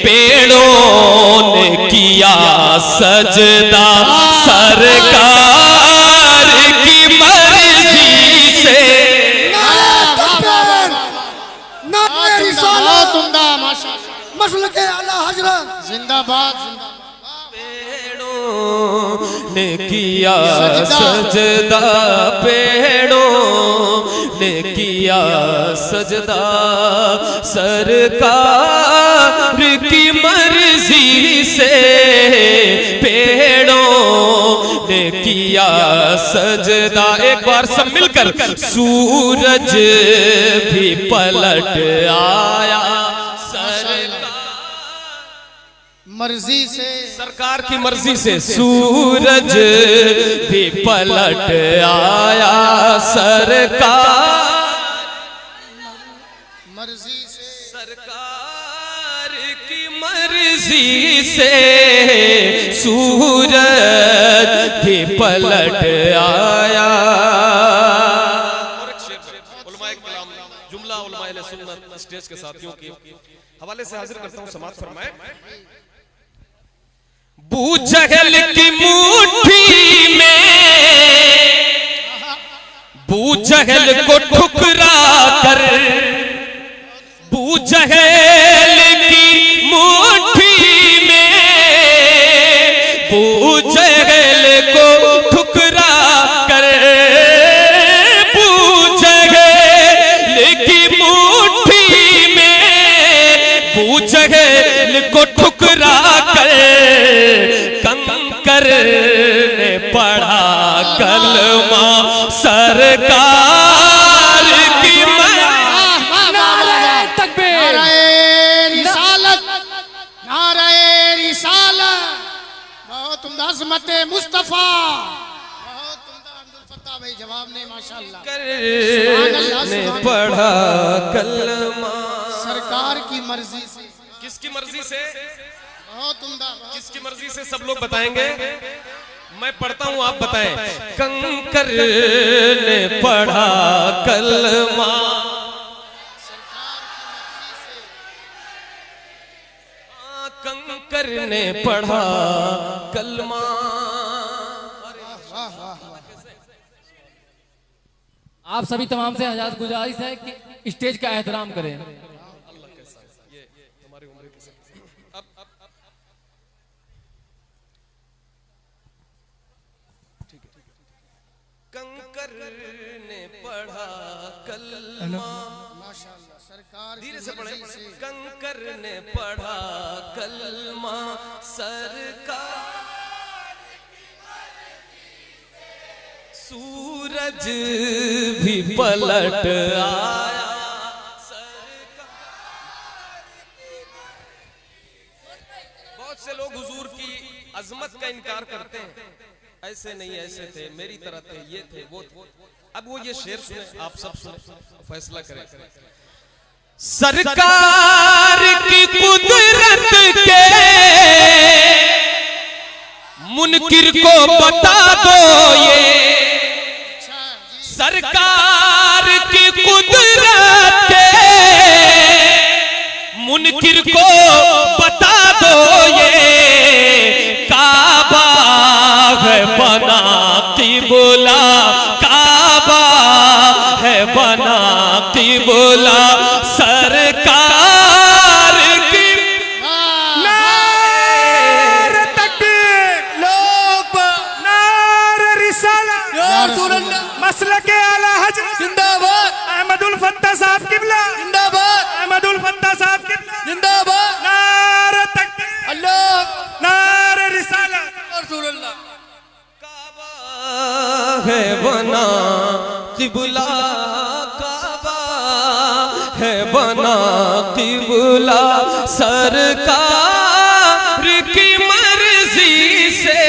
पेड़ों ने किया सजदा सरकार की मर्जी से, मसलके आला हजरत जिंदाबाद, पेड़ों ने किया सजदा, पेड़ों ने किया सजदा सरकार की मर्जी से, पेड़ों ने किया सजदा। एक बार सब मिलकर, सूरज भी पलट आया मर्जी से, सरकार की मर्जी से, सूरज भी पलट आया सरकार मर्जी से, सरकार की मर्जी से, सूरज भी पलट आया। और एक शेर उलमाए कलाम, जुमला उलमाए सुन्नत स्टेज के साथियों के हवाले से हाजिर करता हूं, समाअत फरमाए। बूजहल की मुट्ठी में, बूजहल को ठुकरा कर, बूजहल की मुट्ठी में, बूजहल को ठुकरा कर, बूजहल की मुट्ठी में, बूजहल को ठुकरा कर, कंकर ने सरकार की नारे तकबीर, नारे रिसालत, बहुत उम्दा अज़मत मुस्तफा, बहुत उम्दा। अब्दुल फत्ताह भाई जवाब नहीं, माशाअल्लाह। ने पढ़ा कलमा सरकार की मर्जी से। किसकी मर्जी से? बहुत उम्दा। किसकी मर्जी से? सब लोग बताएंगे। मैं पढ़ता हूं, आप बताएं। कंकर ने पढ़ा कलमा, कंकर ने पढ़ा कलमा। आप सभी तमाम से आजाद गुजारिश है कि स्टेज का एहतराम करें। कंकर ने पढ़ा कलमा, माशाअल्लाह। सरकार धीरे से पढ़े। कंकर ने पढ़ा कलमा, सरकार सूरज भी पलट आया, बहुत से लोग हुजूर की अजमत का इनकार करते हैं, ऐसे नहीं ऐसे थे, मेरी तरह थे, ये थे, वो थे। अब वो ये शेर सुने, आप सब सुने, फैसला करें। सरकार की कुदरत के मुनकिर को बता दो ये, सरकार की कुदरत के मुनकिर को बता दो ये, काबा है बना क़िबला, काबा है बना क़िबला, सरकार की नारे तकबीर, लोग नारे रिसालत, मसलके आला हजरत जिंदाबाद, अहमदुल फत्ताह साहब किबला जिंदाबाद, अहमदुल फत्ताह साहब किबला जिंदाबाद, नारे तकबीर, अल्लाह, नारे रिसालत, रसूलुल्लाह। काबा है बना क़िबला, काबा है बना क़िबला, सरकार की मर्जी से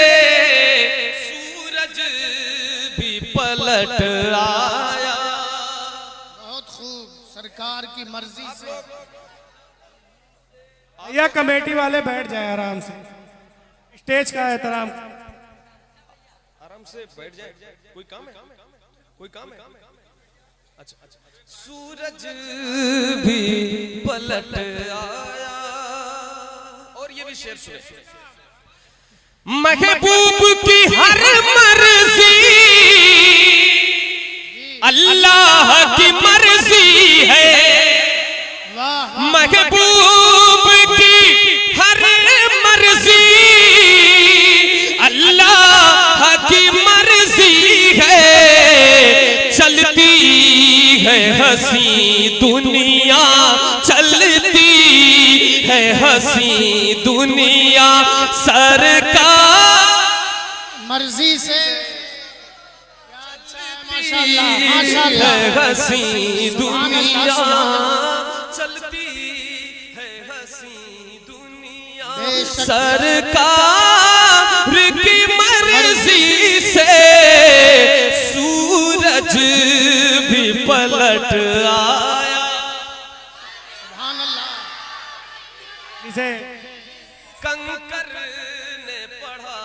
सूरज भी पलट आया। बहुत खूब, सरकार की मर्जी से। या कमेटी वाले बैठ जाए आराम से, स्टेज का एहतराम। आराम से बैठ जाए, कोई काम है? कोई काम है? अच्छा, सूरज भी पलट आया। और ये भी शेर सुने। महबूब की हर मर्जी अल्लाह की मर्जी है, महबूब की हर मर्जी अल्लाह की मर्जी है, चलती है हंसी दुनिया, चलती है हंसी दुनिया, सरकार मर्जी से। माशाअल्लाह, माशाअल्लाह। हंसी दुनिया, चलती है हंसी दुनिया, सरकार की मर्जी से सूरज भी पलट आया। सुभान अल्लाह। इसे कंकर ने पढ़ा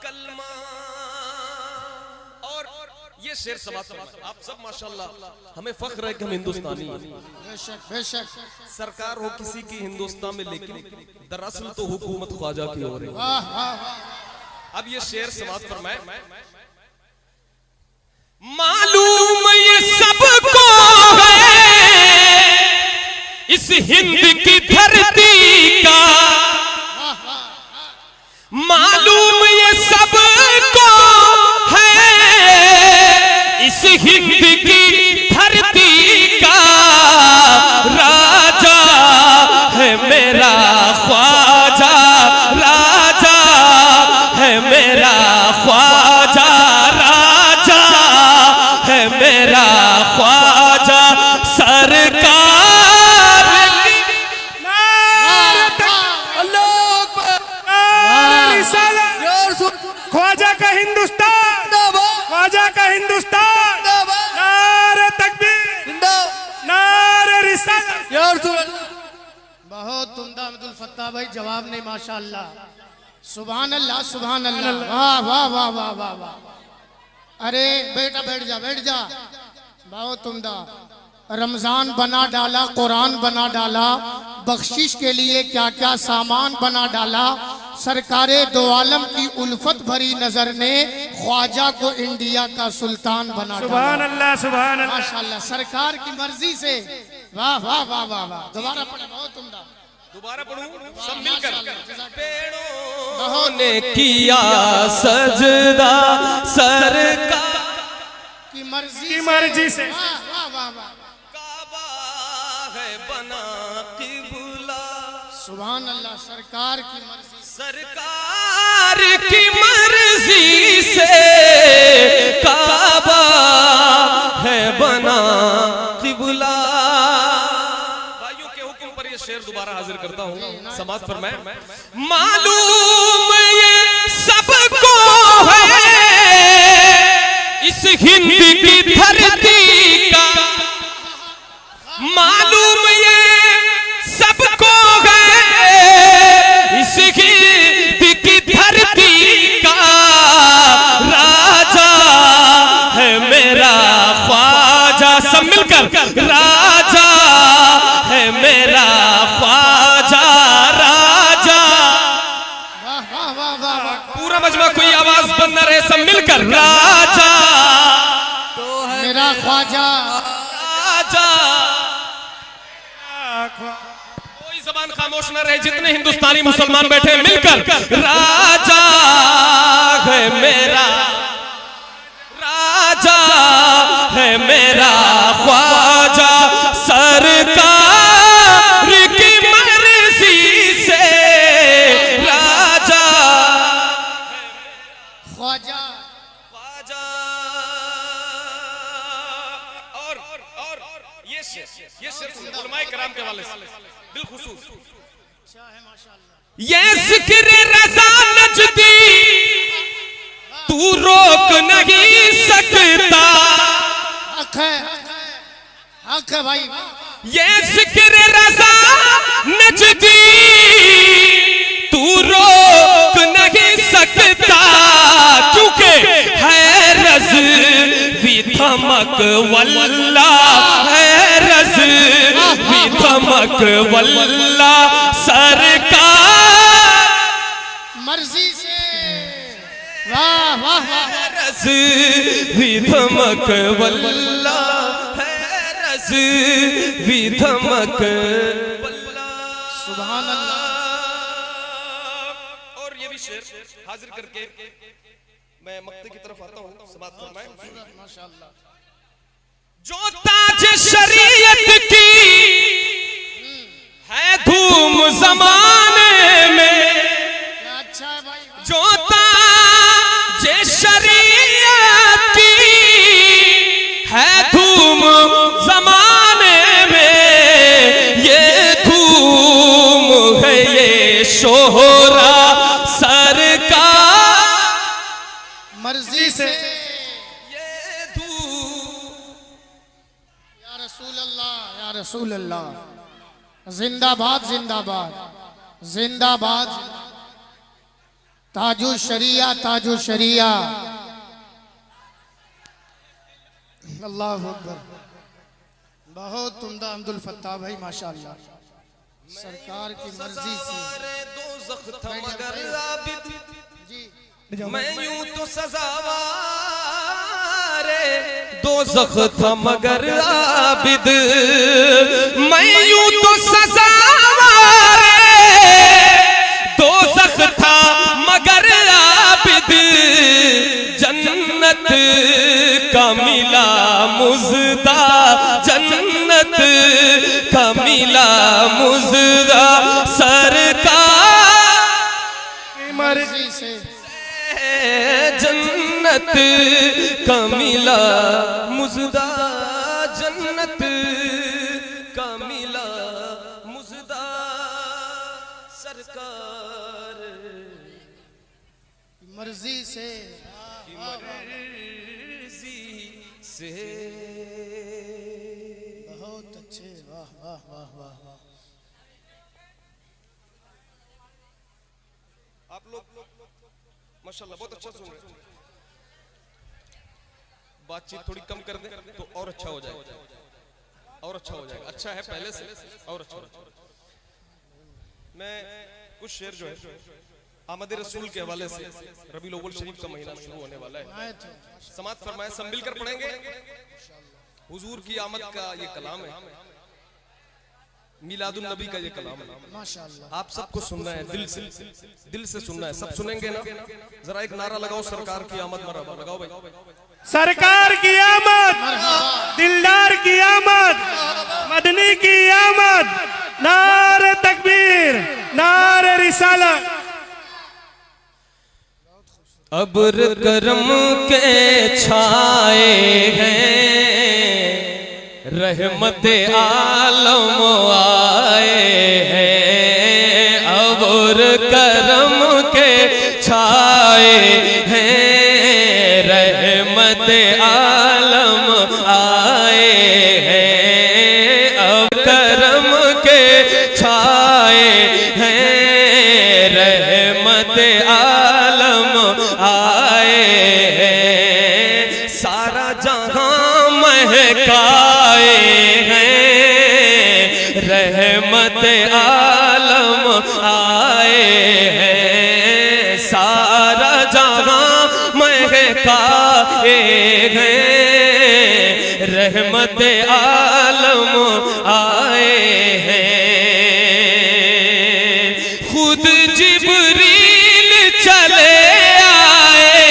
कलमा। और ये शेर समाप्त। आप सब माशाल्लाह, हमें फख्र है कि हम हिंदुस्तानी हैं। बेशक, बेशक। सरकार हो किसी की हिंदुस्तान में, लेकिन दरअसल तो हुकूमत ख्वाजा की हो रही है। वाह वाह वाह। अब ये शेर समाप्त फरमाए। मालूम ये सबको है इस हिंद की धरती का, मालूम ये सबको है इस हिंद की धरती का, राजा है मेरा ख्वाजा, राजा है मेरा ख्वाजा, राजा है फत्ता भाई जवाब नहीं माशाअल्लाह। सुभान अल्लाह सुभान अल्लाह, वाह वाह वाह वाह वाह वाह। अरे बेटा बैठ जा बैठ जा, बहुत उम्दा। रमजान बना डाला, कुरान बना डाला, बख्शिश के लिए क्या क्या सामान बना डाला। सरकारे दो आलम की उल्फत भरी नजर ने ख्वाजा को इंडिया का सुल्तान बना डाला। सुभान अल्लाह सुभान अल्लाह। माशाअल्लाह सरकार की मर्जी से, वाह वाह वाह वाह वाह। दोबारा पढ़े, बहुत उम्दा। दोबारा पढ़ूं सब मिलकर। बहुत ने किया सजदा सरकार की मर्जी से। वाह वाह वाह वाह। काबा है बना किबला। सुभान अल्लाह सरकार की मर्जी। सरकार की मर्जी से काबा है बना किबला। भाइयों के हुक्म पर ये शेर दोबारा हाजिर करता हूँ, समाज फरमाए। मालूम ये सबको है इस हिंद की धरती का, मालूम ये सबको है इस हिंद की धरती का। राजा है मेरा ख्वाजा, सब मिलकर। राजा है मेरा ख्वाजा, राजा। वाह वाह वाह वाह वाह। पूरा मजमा कोई आवाज बंद न रहे, सब मिलकर। राजा मेरा ख्वाजा, राजा। कोई जबान खामोश न रहे, जितने हिंदुस्तानी मुसलमान बैठे मिलकर। राजा है मेरा, राजा है मेरा ख्वाजा। सरकार की मर्जी से राजा ख्वाजा। ख्वाजा। और ये शेर उलमाए किराम के वाले से बिलखुसूस। ये जिक्र रज़ा नजदी तू रोक नहीं सकता। हक है, हक है भाई। ये जिक्र रज़ा नजदी तू रोक नहीं सकता, क्योंकि है रज़ भी धमक वल्ला, है रज़ भी धमक वल्ला। सरकार मर्जी से, वाह वाह वाह। रज़ भी धमक वल्ला, है रज़ भी धमक वल्ला। सुभान अल्लाह। और ये भी शेर हाजिर करके मैं मक्ते की तरफ आता हूँ, समाप्त फरमाएं। माशाअल्लाह। जो ताज शरीयत की है धूम जमाने में, क्या अच्छा है भाई। जो ताज शरीयत की है धूम जमाने में, ये धूम है ये शोहरा सरकार मर्जी से। ये धूम। या रसूल अल्लाह, या रसूल अल्लाह। जिंदाबाद जिंदाबाद जिंदाबाद। ताजु शरिया ताजु शरिया। अल्लाह अकबर। बहुत उम्दा अब्दुल फत्ताह भाई माशाअल्लाह। सरकार की मर्जी से। दोज़ख था मगर आबिद, जी मैं यूं तो सजावारे। दोज़ख था मगर आबिद, मैं यूं तो सजावारे। दोज़ख था मगर आबिद, जन्नत का मिला मुज़दा, जन्नत का मिला मुज़दा। सरकार मर्जी से। जन्नत का मिला मुज़दा, जन्नत का मिला मुज़दा। सरकार मर्जी से। मर्जी से। बहुत अच्छे, वाह वाह वाह वाह वाह। आप लोग माशाल्लाह बहुत अच्छा सुन रहे हैं। बातचीत थोड़ी कम कर दें तो और अच्छा हो जाएगा, और अच्छा हो जाएगा। अच्छा है पहले से और अच्छा हो जाएगा। मैं कुछ शेर जो है आमद रसूल के हवाले से, रबीउल अव्वल शरीफ का महीना शुरू होने वाला है, समात फरमाए, सब मिलकर पढ़ेंगे। हुजूर की आमद का ये कलाम है, मिलादुन नबी का ये कलाम है। माशाअल्लाह आप सबको सुनना है, दिल से सुनना है। सब सुनेंगे ना? जरा एक नारा लगाओ, सरकार की आमद मरहबा लगाओ भाई। सरकार की आमद, दिलदार की आमद, मदनी की आमद, नारे तकबीर, नारे रिसालत। अब्र करम के छाए हैं, रहमत आलम आए हैं। अब्र करम के छाए हैं, रहमत आलम आए हैं। अब करम के छाए हैं, रहमत आलम आए हैं। सारा जहां महकाए हैं, रहमत आलम आए हैं। सारा जहां महकाए हैं, रहमत आलम आए हैं। खुद जिब्रील चले आए,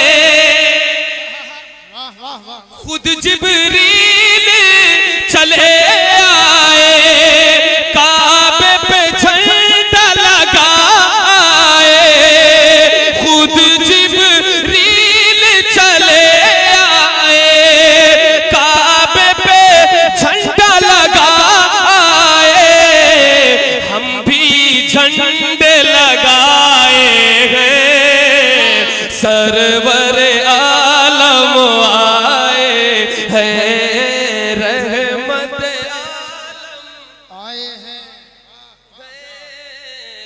खुद जिब्रील चले आए, काबे पे झंडा लगाए। खुद जिब्रील चले आए, काबे पे झंडा लगाए। हम भी झंडे लगाए हैं, सरवर आलम आए हैं। रहमत आलम आए हैं।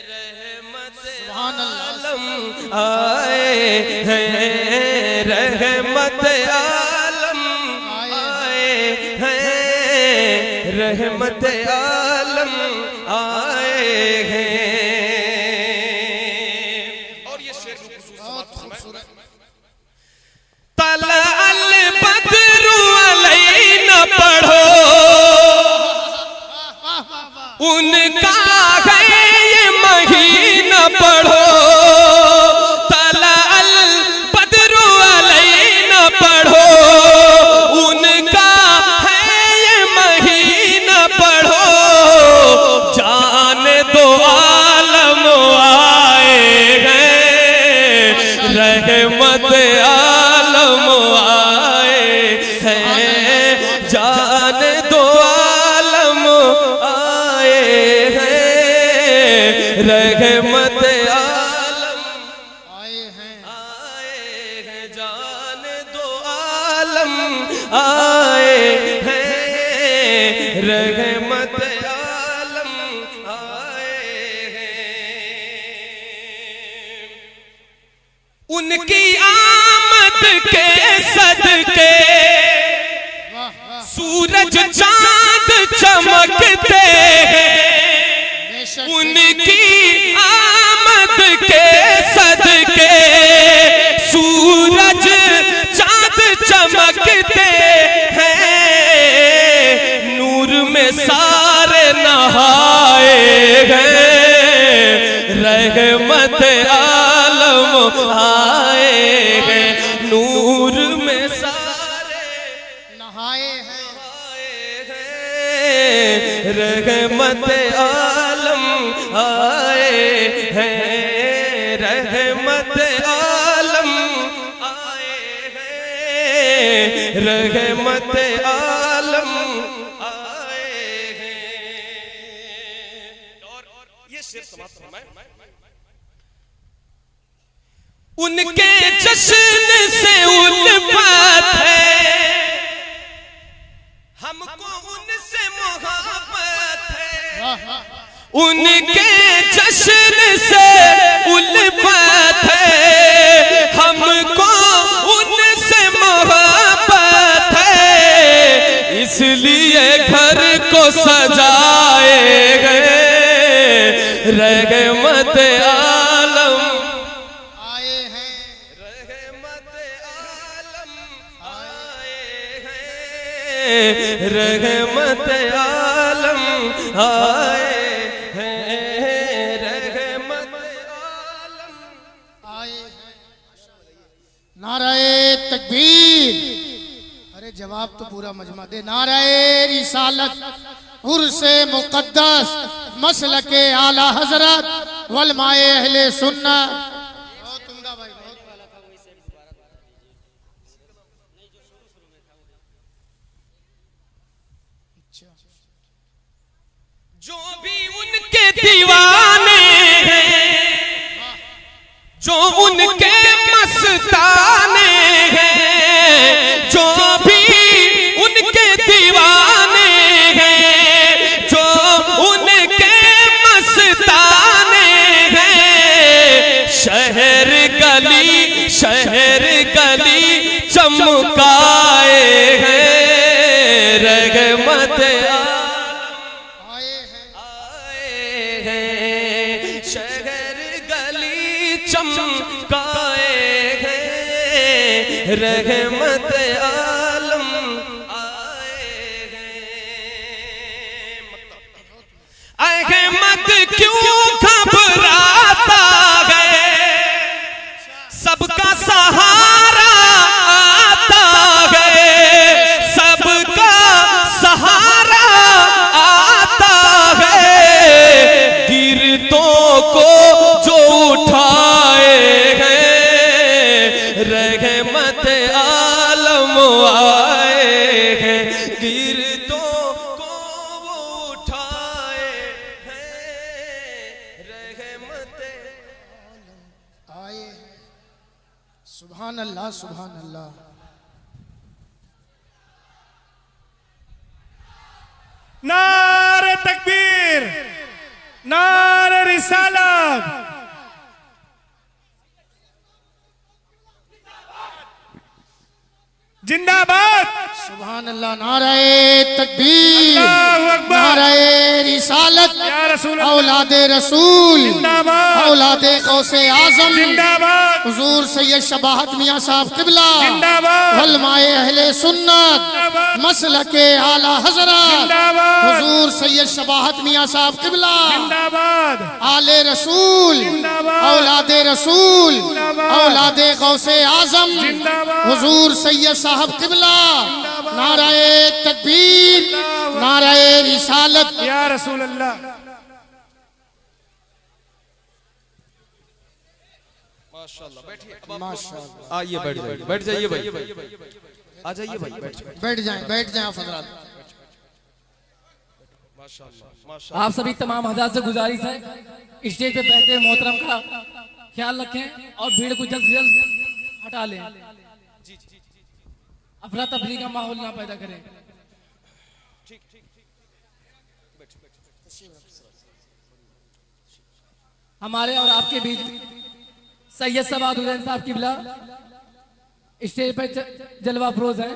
रहमत सुभान अल्लाह। आलम आए हैं। रहमत आलम आए हैं। रहमत आलम आए हैं। और ये शेर की खुसूस समाप्त फरमाए। तला अल बदरु अलैना पढ़ो, उनका है ये महीना पढ़ो। तला अल बदरु अलैना पढ़ो, उनका है ये महीना पढ़ो। जाने दो आलम आए हैं, रहमत आलम आए हैं। जाने दो आलम आए हैं, रहमत आलम आए हैं। आए हैं। जाने दो आलम आए हैं, रहमत आलम आए हैं। उनकी आमद के सदके वाह वाह। सूरज चांद चमकते हैं। बेशक उनकी आमद के सदके सूरज चांद चमकते हैं। नूर में सारे नहाए हैं, रहमत आलम आए हैं। नूर में सारे नहाए हैं। रहमत आलम आए हैं। रहमत आलम आए हैं। रहमत आलम आए हैं। और ये शेर समाप्त फरमाए। उनके जश्न से उल्फत है, हमको उनसे मोहब्बत है। वाह वाह। उनके जश्न से उल्फत इसलिए घर को सजाए गए रहमत आलम आए हैं, रहमत आलम आए हैं, रहमत आलम आए हैं, रहमत आलम आए हैं। नाराए तकबीर। अरे जवाब तो पूरा मजमा दे। नाराए रिसालत, उर्से मुकद्दस, मसलके आला हजरत, वलमाए अहले सुन्नत। बहुत उम्दा भाई, बहुत वाला था। जो भी उनके दीवाने हैं, जो उनके मस्ताने हैं, जो भी उनके दीवाने हैं, जो उनके मस्ताने हैं, शहर गली चमकाए हैं, रहमत आए हैं, आए हैं, शहर गली चमकाए हैं, रहमत आलम आए हैं। अहमद क्यों घबराता है, सबका सहारा आता है, सबका सहारा आता है, गिरतों को जो उठाए हैं, रहमत आलम आए हैं, गिरतों को वो उठाए हैं, रहमत आए हैं। सुभान अल्लाह, सुभान अल्लाह। नारे तकबीर, नारे रिसालत। जिंदाबाद। सुभान अल्लाह। नाराए तकबीर, अल्लाहु अकबर। नाराए रिसालत, या रसूल अल्लाह। औलादे रसूल, जिंदाबाद। औलादे गौसे आजम, जिंदाबाद। हुजूर सैयद शबाहत मियां साहब किबला, जिंदाबाद। उलमाए अहले सुन्नत, जिंदाबाद। मसलके आला हजरत, जिंदाबाद। हुजूर सैयद शबाहत मियां साहब किबला, जिंदाबाद। आले रसूल, जिंदाबाद। औलादे रसूल, जिंदाबाद। औलादे गौसे आजम, जिंदाबाद। हुजूर सैयद साहब किबला। नाराए तकबीर, नाराए रिसालत। या रसूल अल्लाह। माशाल्लाह। बैठिए, माशाअल्लाह। आइए बैठ जाइए भाई, आ जाइए भाई, बैठ जाइए। बैठ जाएं आप हजरात। माशाल्लाह, माशाल्लाह। आप सभी तमाम हज़रात से गुजारिश है स्टेज पे बैठे हुए मोहतरम का ख्याल रखें और भीड़ को जल्द से जल्द हटा लें, अफरा तफरी का माहौल ना पैदा करें। हमारे और आपके बीच सैयद सवाद हुसैन साहब किबला स्टेज पर जलवा फरोज है।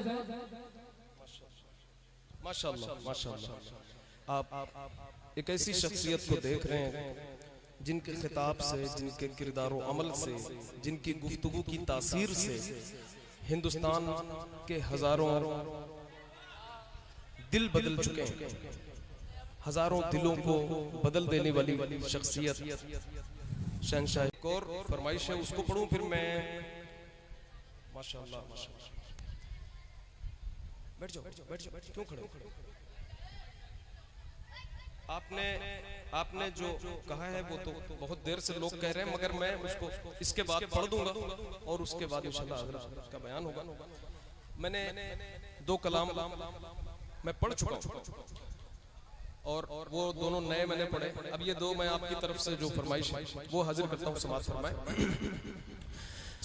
माशाल्लाह, माशाल्लाह। आप एक ऐसी शख्सियत को देख रहे हैं जिनके खिताब से, जिनके किरदार व अमल से, जिनकी गुफ्तगू की तासीर से हिंदुस्तान के हजारों दिल बदल चुके हैं, हजारों दिलों को बदल देने वाली शख्सियत शहंशाह। एक और फरमाइश है, उसको पढ़ूं फिर मैं। माशाल्लाह, माशाल्लाह। बैठ जाओ, क्यों खड़े हो? आपने जो कहा है वो तो बहुत देर से लोग कह रहे हैं, मगर मैं उसको इसके बाद पढ़ दूंगा और उसके बाद इंशाअल्लाह हज़रत का बयान होगा। मैंने 2 कलाम मैं पढ़ चुका हूँ और वो दोनों नए मैंने पढ़े। अब ये 2 मैं आपकी तरफ से जो फरमाइश है वो हाजिर करता हूँ, समाज फरमाए।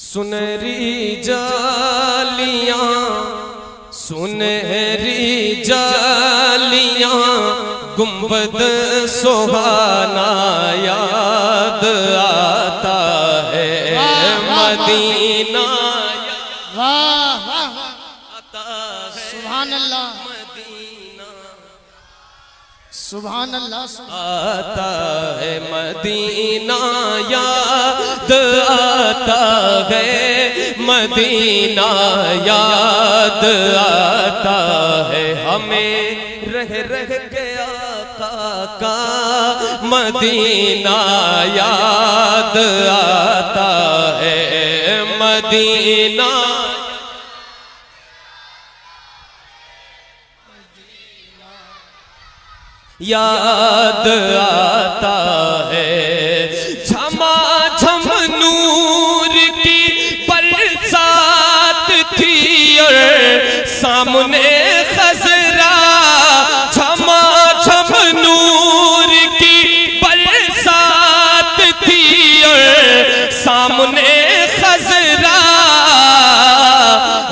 सुनहरी जालियां, सुनहरी जालियां, गुंबद सुहाना याद आता है, मदीना वाह वाह वाह। आता है, सुभान अल्लाह। मदीना सुभान अल्लाह आता है मदीना याद आता है मदीना याद आता है हमें रह रह के आका का मदीना याद आता है मदीना याद आता है झमाझम नूर की बरसात थी और सामने खजरा झमाझम नूर की बरसात थी और सामने खजरा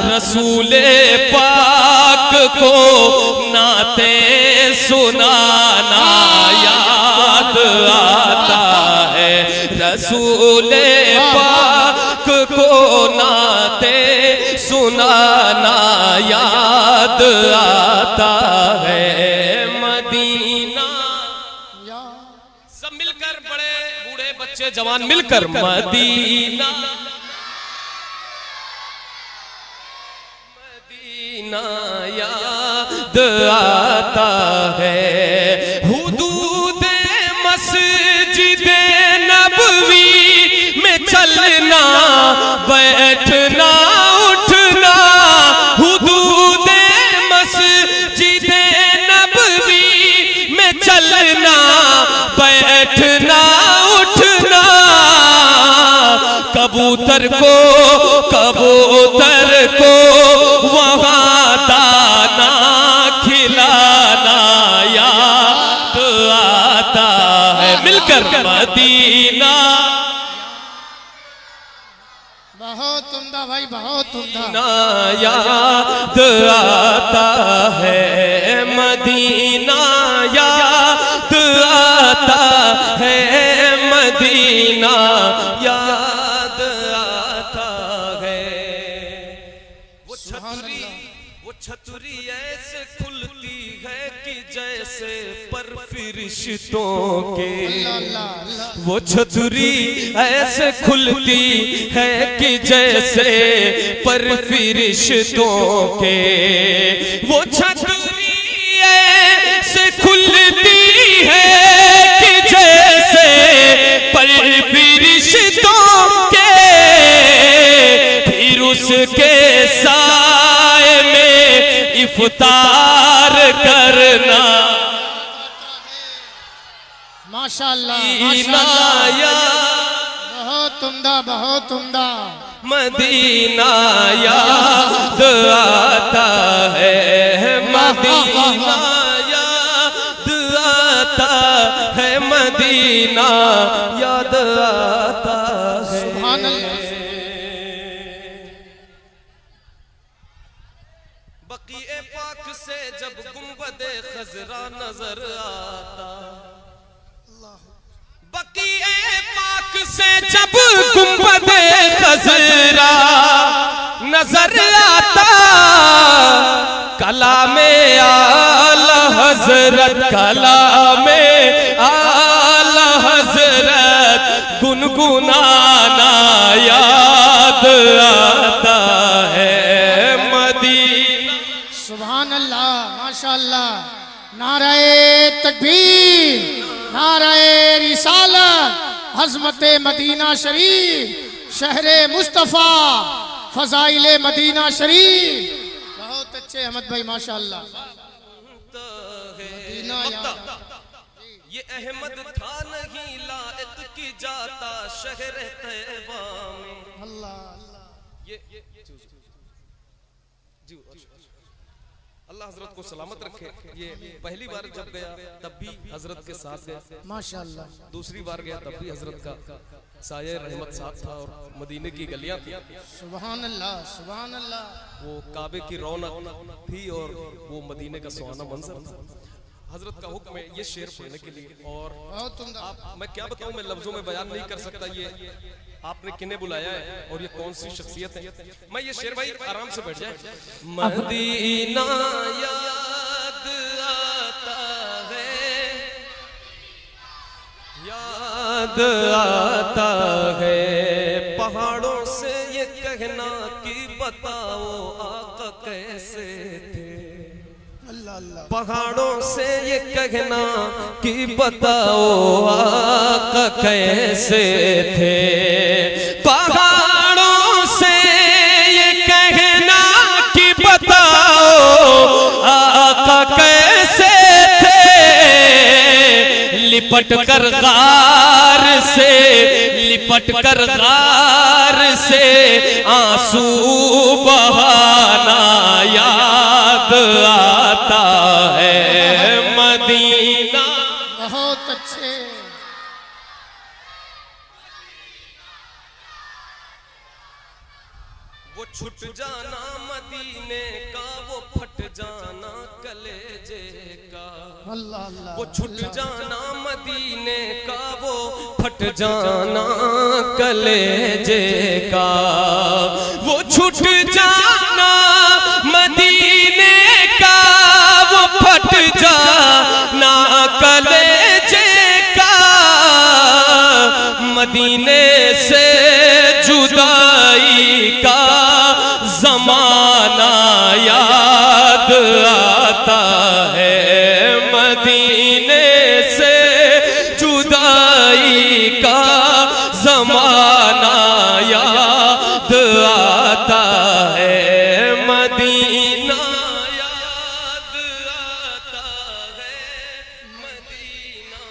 रसूले पाक को नाते सुनाना याद आता है रसूले पाक को नाते सुनाना याद आता है मदीना सब मिलकर बड़े बूढ़े बच्चे जवान मिलकर मदीना मदीना याद आता है हुदूद मस्जिद नबवी में चलना बैठना उठना हुदूद मस्जिद नबवी में चलना बैठना उठना कबूतर को वहाँ दाना खिलाना याद आता है मिलकर मदीना बहुत उम्दा भाई बहुत उम्दा ना याद आता है मदीना याद आता है मदीना याद आता है वो छतरी ऐसे खुलती है कि जैसे पर फरिश्तों के वो छतरी ऐसे खुलती है कि जैसे पर फरिश्तों के वो छतरी ऐसे खुलती है कि जैसे पर फरिश्तों के फिर उसके साए में इफ्तार करना माशाअल्लाह बहुत उम्दा बहुत उम्दा मदीना याद आता है मदीना याद आता है मदीना याद आता है सुभान अल्लाह बकीए पाक से जब गुंबदे खजरा नजर आता बकीए पाक से जब गुंबदे खजरा नजर आता कलामे आला हजरत कलामे आला हजरत गुनगुनाना याद आता है मदीना सुभान अल्लाह माशाअल्लाह नाराए तकबीर नाराए रिसालत हज़मत मदीना शरीफ शहरे मुस्तफ़ा फजाइले मदीना शरीफ बहुत अच्छे अहमद भाई माशाअल्लाह मदीना ये अहमद था नहीं लायक की जाता शहर तैबा में अल्लाह ये अल्लाह हजरत को सलामत रखे ये पहली बार जब गया तब भी हजरत के साथ गया माशाअल्लाह दूसरी बार गया तब भी हजरत का साये रहमत साथ था और मदीने की गलियां थी सुभान अल्लाह सुभान अल्लाह वो काबे की रौनक थी और वो मदीने का सुहाना मंजर था हजरत का हुक्म है ये शेर पढ़ने के लिए और बहुत उम्दा आप मैं क्या बताऊं मैं लफ्जों में बयान नहीं कर सकता ये आपने किन्हें बुलाया है और ये कौन सी शख्सियत है मैं ये शेर भाई आराम से बैठ जाए मदीना याद आता है याद आता है पहाड़ों से ये कहना कि बताओ आका कैसे थे। अल्लाह अल्लाह। पहाड़ों से ये कहना कि बताओ आका कैसे थे। पहाड़ों से ये कहना कि बताओ आका कैसे थे। लिपट कर गार से आंसू बहाना याद आता है मदीना। बहुत अच्छे। वो छूट जाना मदीने का, वो फट जाना कलेजे का। अल्लाह अल्लाह। वो छूट जाना मदीने का, वो फट जाना कलेजे का। वो छूट जाना मदीने का, वो फट जाना कलेजे का। मदीने से जुदाई का जमाना याद आता है। मदीने से जुदाई का जमाना याद आता है। मदीना याद आता है। मदीना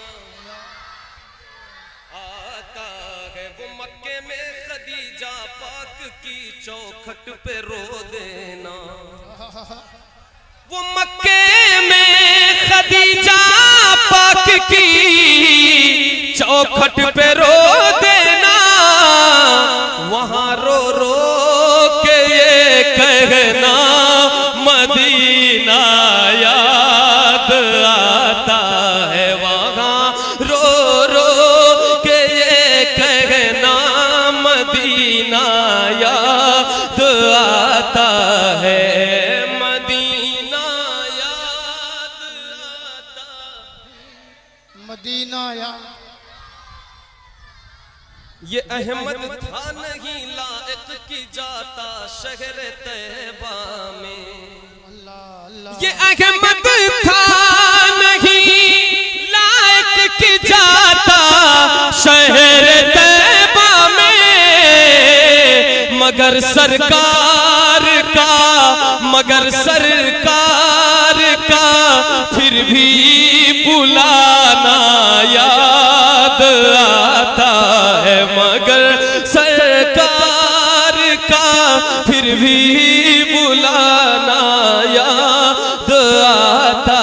आता है। वो मक्के में खदीजा पाक की चौखट पे रो देना। वो मक्के में खदीजा पाक की चौखट पे रो देना। वहां रो रो के ये कहना मदीना याद आता है। वहां रो रो के ये कहना मदीना याद आता है। मदीना याद आता। मदीना या ये अहमद था नहीं लायक की जाता शहर तैबा में। अल्लाह अल्लाह। ये अहमद था नहीं लायक की जाता शहर तैबा में। मगर सरकार का फिर भी बुलाना याद आता है। मगर सरकार का फिर भी बुलाना याद आता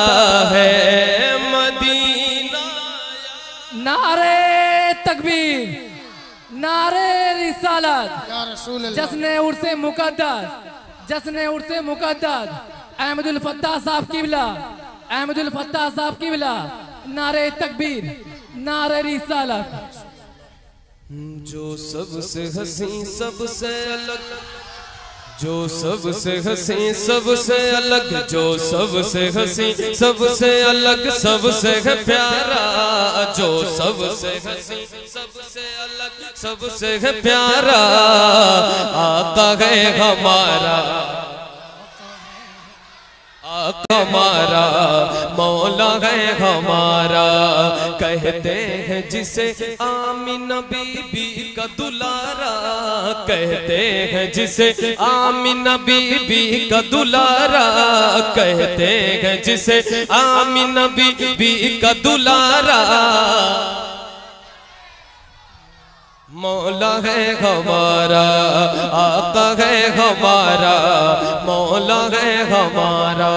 है। मदीना नारे तकबीर, नारे रिसालत, या रसूल अल्लाह। जश्न उर्से मुकद्दस, जश्न उर्से मुकद्दस अहमदुल फत्ताह साहब क़िबला, अहमदुल फत्ताह साहब क़िबला। नारे तकबीर, नारे रिसालत। जो सबसे हसी सबसे अलग, जो सबसे हसी सबसे अलग, जो सबसे हसी सबसे अलग, सबसे है प्यारा। जो सबसे हसी सबसे अलग, सबसे है प्यारा आका है हमारा। आका हमारा मौला है हमारा। कहते हैं जिसे आमीना बीबी का दुलारा। कहते हैं जिसे आमीना बीबी का दुलारा। कहते हैं जिसे आमीना बीबी का दुलारा। मौला है हमारा, आका है हमारा, मौला है हमारा।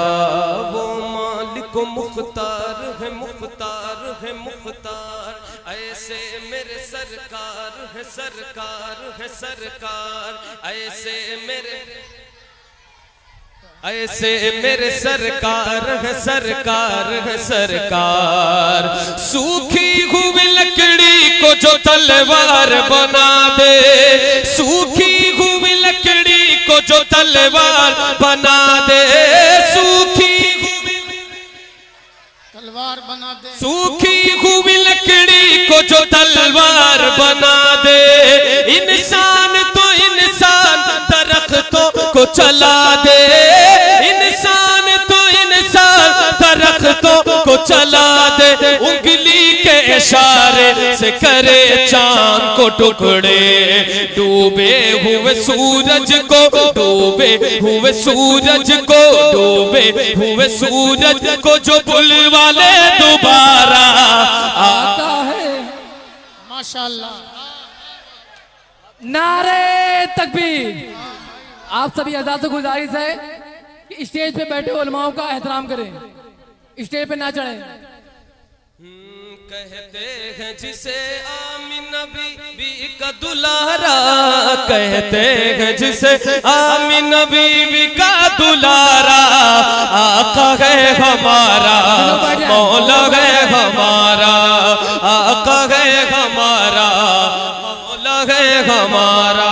वो मालिक मुख्तार है, मुख्तार है, मुख्तार। ऐसे मेरे सरकार है, सरकार है, सरकार। ऐसे मेरे सरकार है, सरकार है, सरकार। सूखी हुई लकड़ी को जो तलवार बना दे, सूखी हुई लकड़ी को जो तलवार बना दे, सूखी तलवार बना दे। सूखी हुई लकड़ी को जो तलवार बना दे, इंसान तो इंसान दरख्तों को चला दे, इंसान तो इंसान दरख्तों को चला दे, उंगली के इशारे से करे चांद को टुकड़े, डूबे हुए सूरज को, डूबे हुए सूरज को, डूबे हुए सूरज को जो बुलवा ले दोबारा आता है। माशाल्लाह। नारे तकबीर। आप सभी आजाद से गुजारिश है कि स्टेज पे बैठे उलमाओं का एहतराम करें, स्टेज पे ना चढ़ें। कहते हैं जिसे आमीना बीबी का दुलारा, कहते हैं जिसे आमीना बीबी का दुलारा, आका है हमारा, मौला है हमारा, आका है हमारा, मौला है हमारा।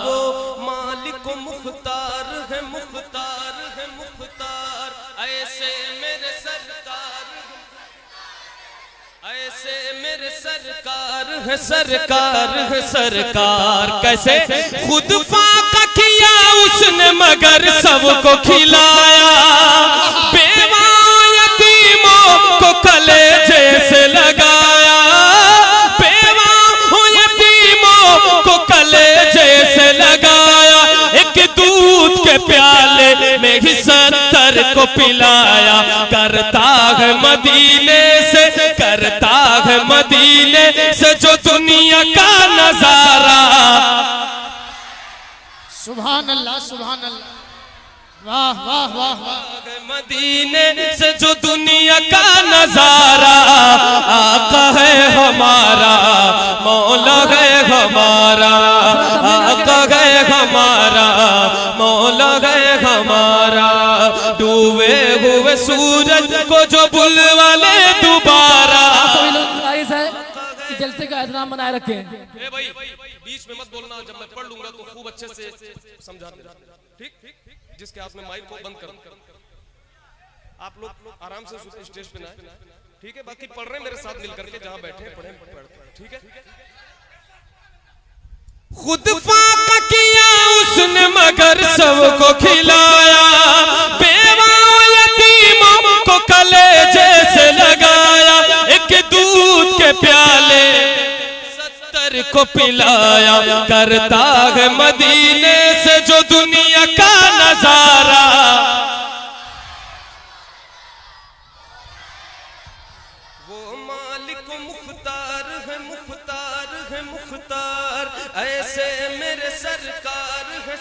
वो मालिक मुख्तार है, मुख्तार है, मुख्तार, ऐसे मेरे सरकार, ऐसे मेरे सरकार है, सरकार है, सरकार। कैसे खुद फाका किया उसने मगर सबको खिलाया, बेवा यतीमों को कलेजे से लगाया, बेवा यतीमों को कलेजे से लगाया, एक दूध के प्याले में ही 70 को पिलाया, करता है मदीने से, करता है मदीने से जो दुनिया का नजारा। सुभान अल्लाह, सुभान अल्लाह, वाह वाह वाह वाह। मदीने से जो दुनिया का नजारा, आका है हमारा, मौला है हमारा, आका है हमारा, मौला है हमारा, डूबे हुए सूरज को जो बुलवा ले दोबारा। सभी लोग गुजारिश है कि जलसे का एहतराम बनाए रखें। ए भाई बीच में मत बोलना, जब मैं पढ़ लूंगा तो खूब अच्छे से समझा देना, ठीक? जिसके हाथ में माइक को बंद कर, आप लोग आराम से स्टेज पे ना, ठीक है? बाकी पढ़ रहे मेरे साथ मिलकर के, जहां बैठे पढ़े, ठीक है? खुद फाका किया उसने मगर सबको खिलाया, बेवा यतीमों को कलेजे से लगाया, एक दूध के प्याले 70 को पिलाया, करता है मदीने से जो दुनिया का नजारा। वो मालिक मुख्तार है, मुख्तार है, मुख्तार, ऐसे मेरे सरकार है,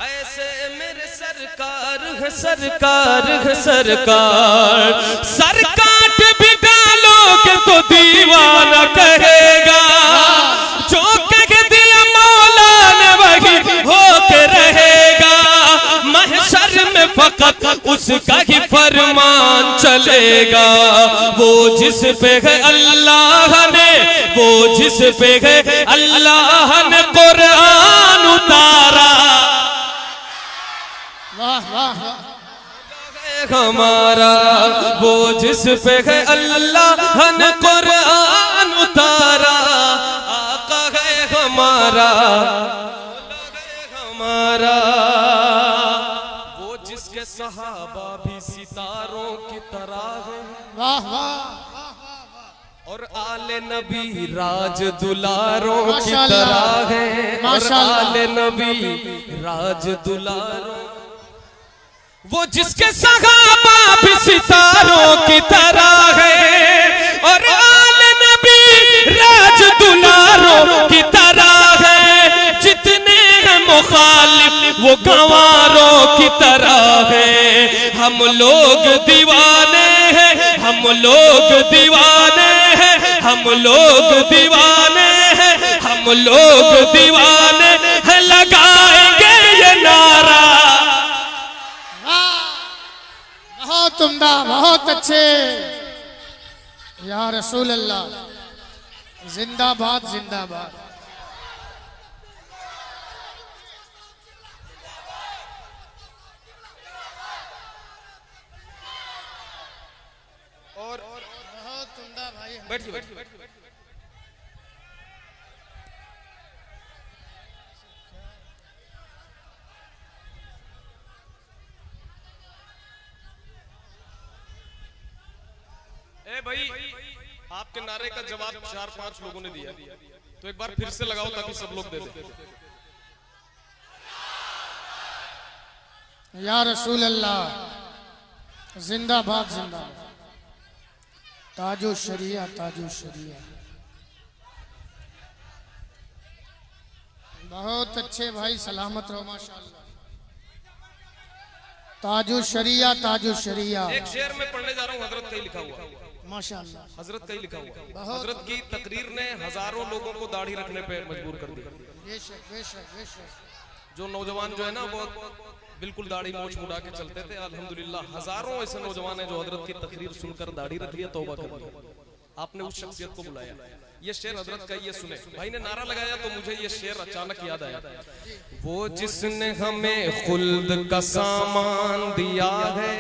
ऐसे मेरे सरकार है, सरकार है, सरकार। सर काट भी डालोगे तो दीवाना कहेगा, जो कह दिया मौला ने वही होके रहेगा, महशर में फकत उसका ही फरमान चलेगा। वो जिस पे है अल्लाह ने, वो जिस पे है अल्लाह ने कुरान उतारा, वाह वाह वाह। हमारा, वो जिस पे है अल्लाह ने कुरान उतारा, आका है हमारा, हमारा। वो जिसके सहाबा भी सितारों की तरह है, वाह वाह। और आले नबी राज दुलारों की माशाल्लाह, तरह है, और माशाल्लाह। आले नबी राज दुलारों। वो जिसके सहाबा भी सितारों की तरह है, और आले नबी राज दुलारों की तरह है, जितने हैं मुखालिफ वो गंवारों की तरह है। हम लोग दीवाने हैं, हम लोग दीवाने हैं, हम लोग दीवाने हैं, हम लोग दीवाने हैं, लगाएंगे ये नारा। बहुत उम्दा, बहुत अच्छे। या रसूल अल्लाह, जिंदाबाद जिंदाबाद। और बैठिए बैठिए। ए भाई, आपके नारे का जवाब 4-5 लोगों ने दिया, तो एक बार फिर से लगाओ ताकि सब लोग दे दें। या रसूल अल्लाह, जिंदाबाद जिंदाबाद, ताजो शरिया ताजो शरिया। बहुत अच्छे भाई, सलामत रहो माशाअल्लाह। ताजो शरिया ताजो शरिया। एक शेर में पढ़ने जा रहा हूँ, हजरत का ही लिखा हुआ, माशाअल्लाह, हजरत का ही लिखा हुआ। हजरत की तकरीर ने हजारों लोगों को दाढ़ी रखने पे मजबूर कर दिया। बेशक बेशक बेशक। जो नौजवान जो है ना वो बिल्कुल दाढ़ी मोछ मुड़ा के चलते थे, अल्हम्दुलिल्लाह हजारों ऐसे नौजवान हैं जो हजरत की तकरीर सुनकर दाढ़ी रख लिया, तौबा कर लिया। आपने उस शख्सियत को बुलाया। ये शेर हजरत का, ये सुने। भाई ने नारा लगाया तो मुझे ये शेर अचानक याद आया। वो जिसने हमें खुल्द का सामान दिया है,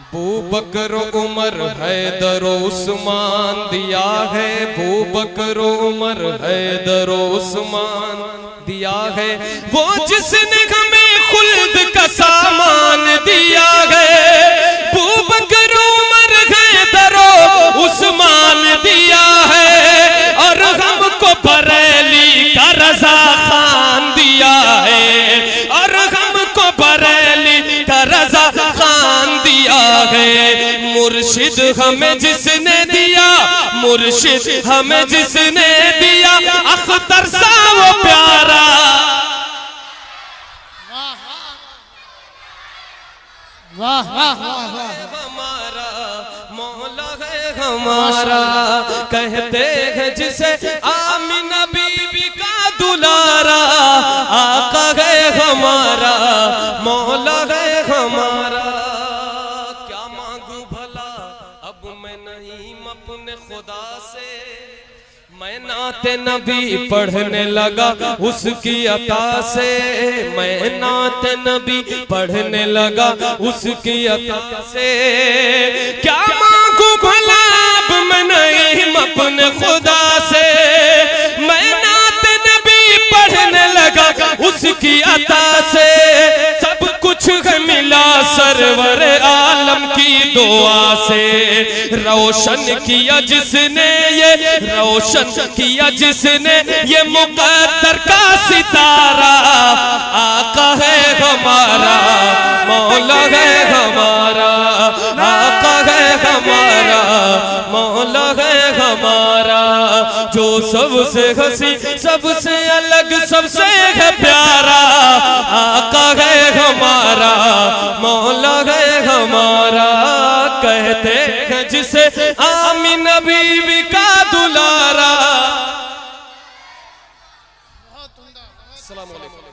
बू बकर उमर हैदर उस्मान दिया है, बू बकर उमर हैदर उस्मान दिया है। वो जिसने हमें खुल्द का सामान दिया है, बू बकर उमर हैदर उस्मान दिया है, और हमको बरेली का रजा खान दिया है, और हमको बरेली का रजा खान दिया है। मुर्शिद हमें जिसने दिया, मुर्शिद हमें जिसने दिया, अख्तर सा वो प्यारा। वाह वाह वाह वाह। हमारा मौला है हमारा, कहते हैं जिसे आमिना बीबी का दुलारा। आका है हमारा, मौला है हमारा। क्या मांगू भला अब मैं नईम अपने खुदा से, मैं नाते नबी पढ़ने लगा उसकी अता से, मैं नाते नबी पढ़ने लगा उसकी अता से। क्या मांगू भला अब मैं नईम अपने खुदा से, मैं नाते नबी पढ़ने लगा उसकी अता से। सब कुछ है मिला सरवर आलम की दुआ से, रोशन किया जिसने ये, रोशन किया जिसने ये मुकद्दर का सितारा। आका है हमारा, मौला है हमारा, आका है हमारा, मौला है हमारा। जो सबसे हंसी, सबसे अलग, सबसे है प्यारा। आका है हमारा, मौला है हमारा। कहते हैं जिसे आमिना बीबी का दुलारा। अस्सलाम वालेकुम।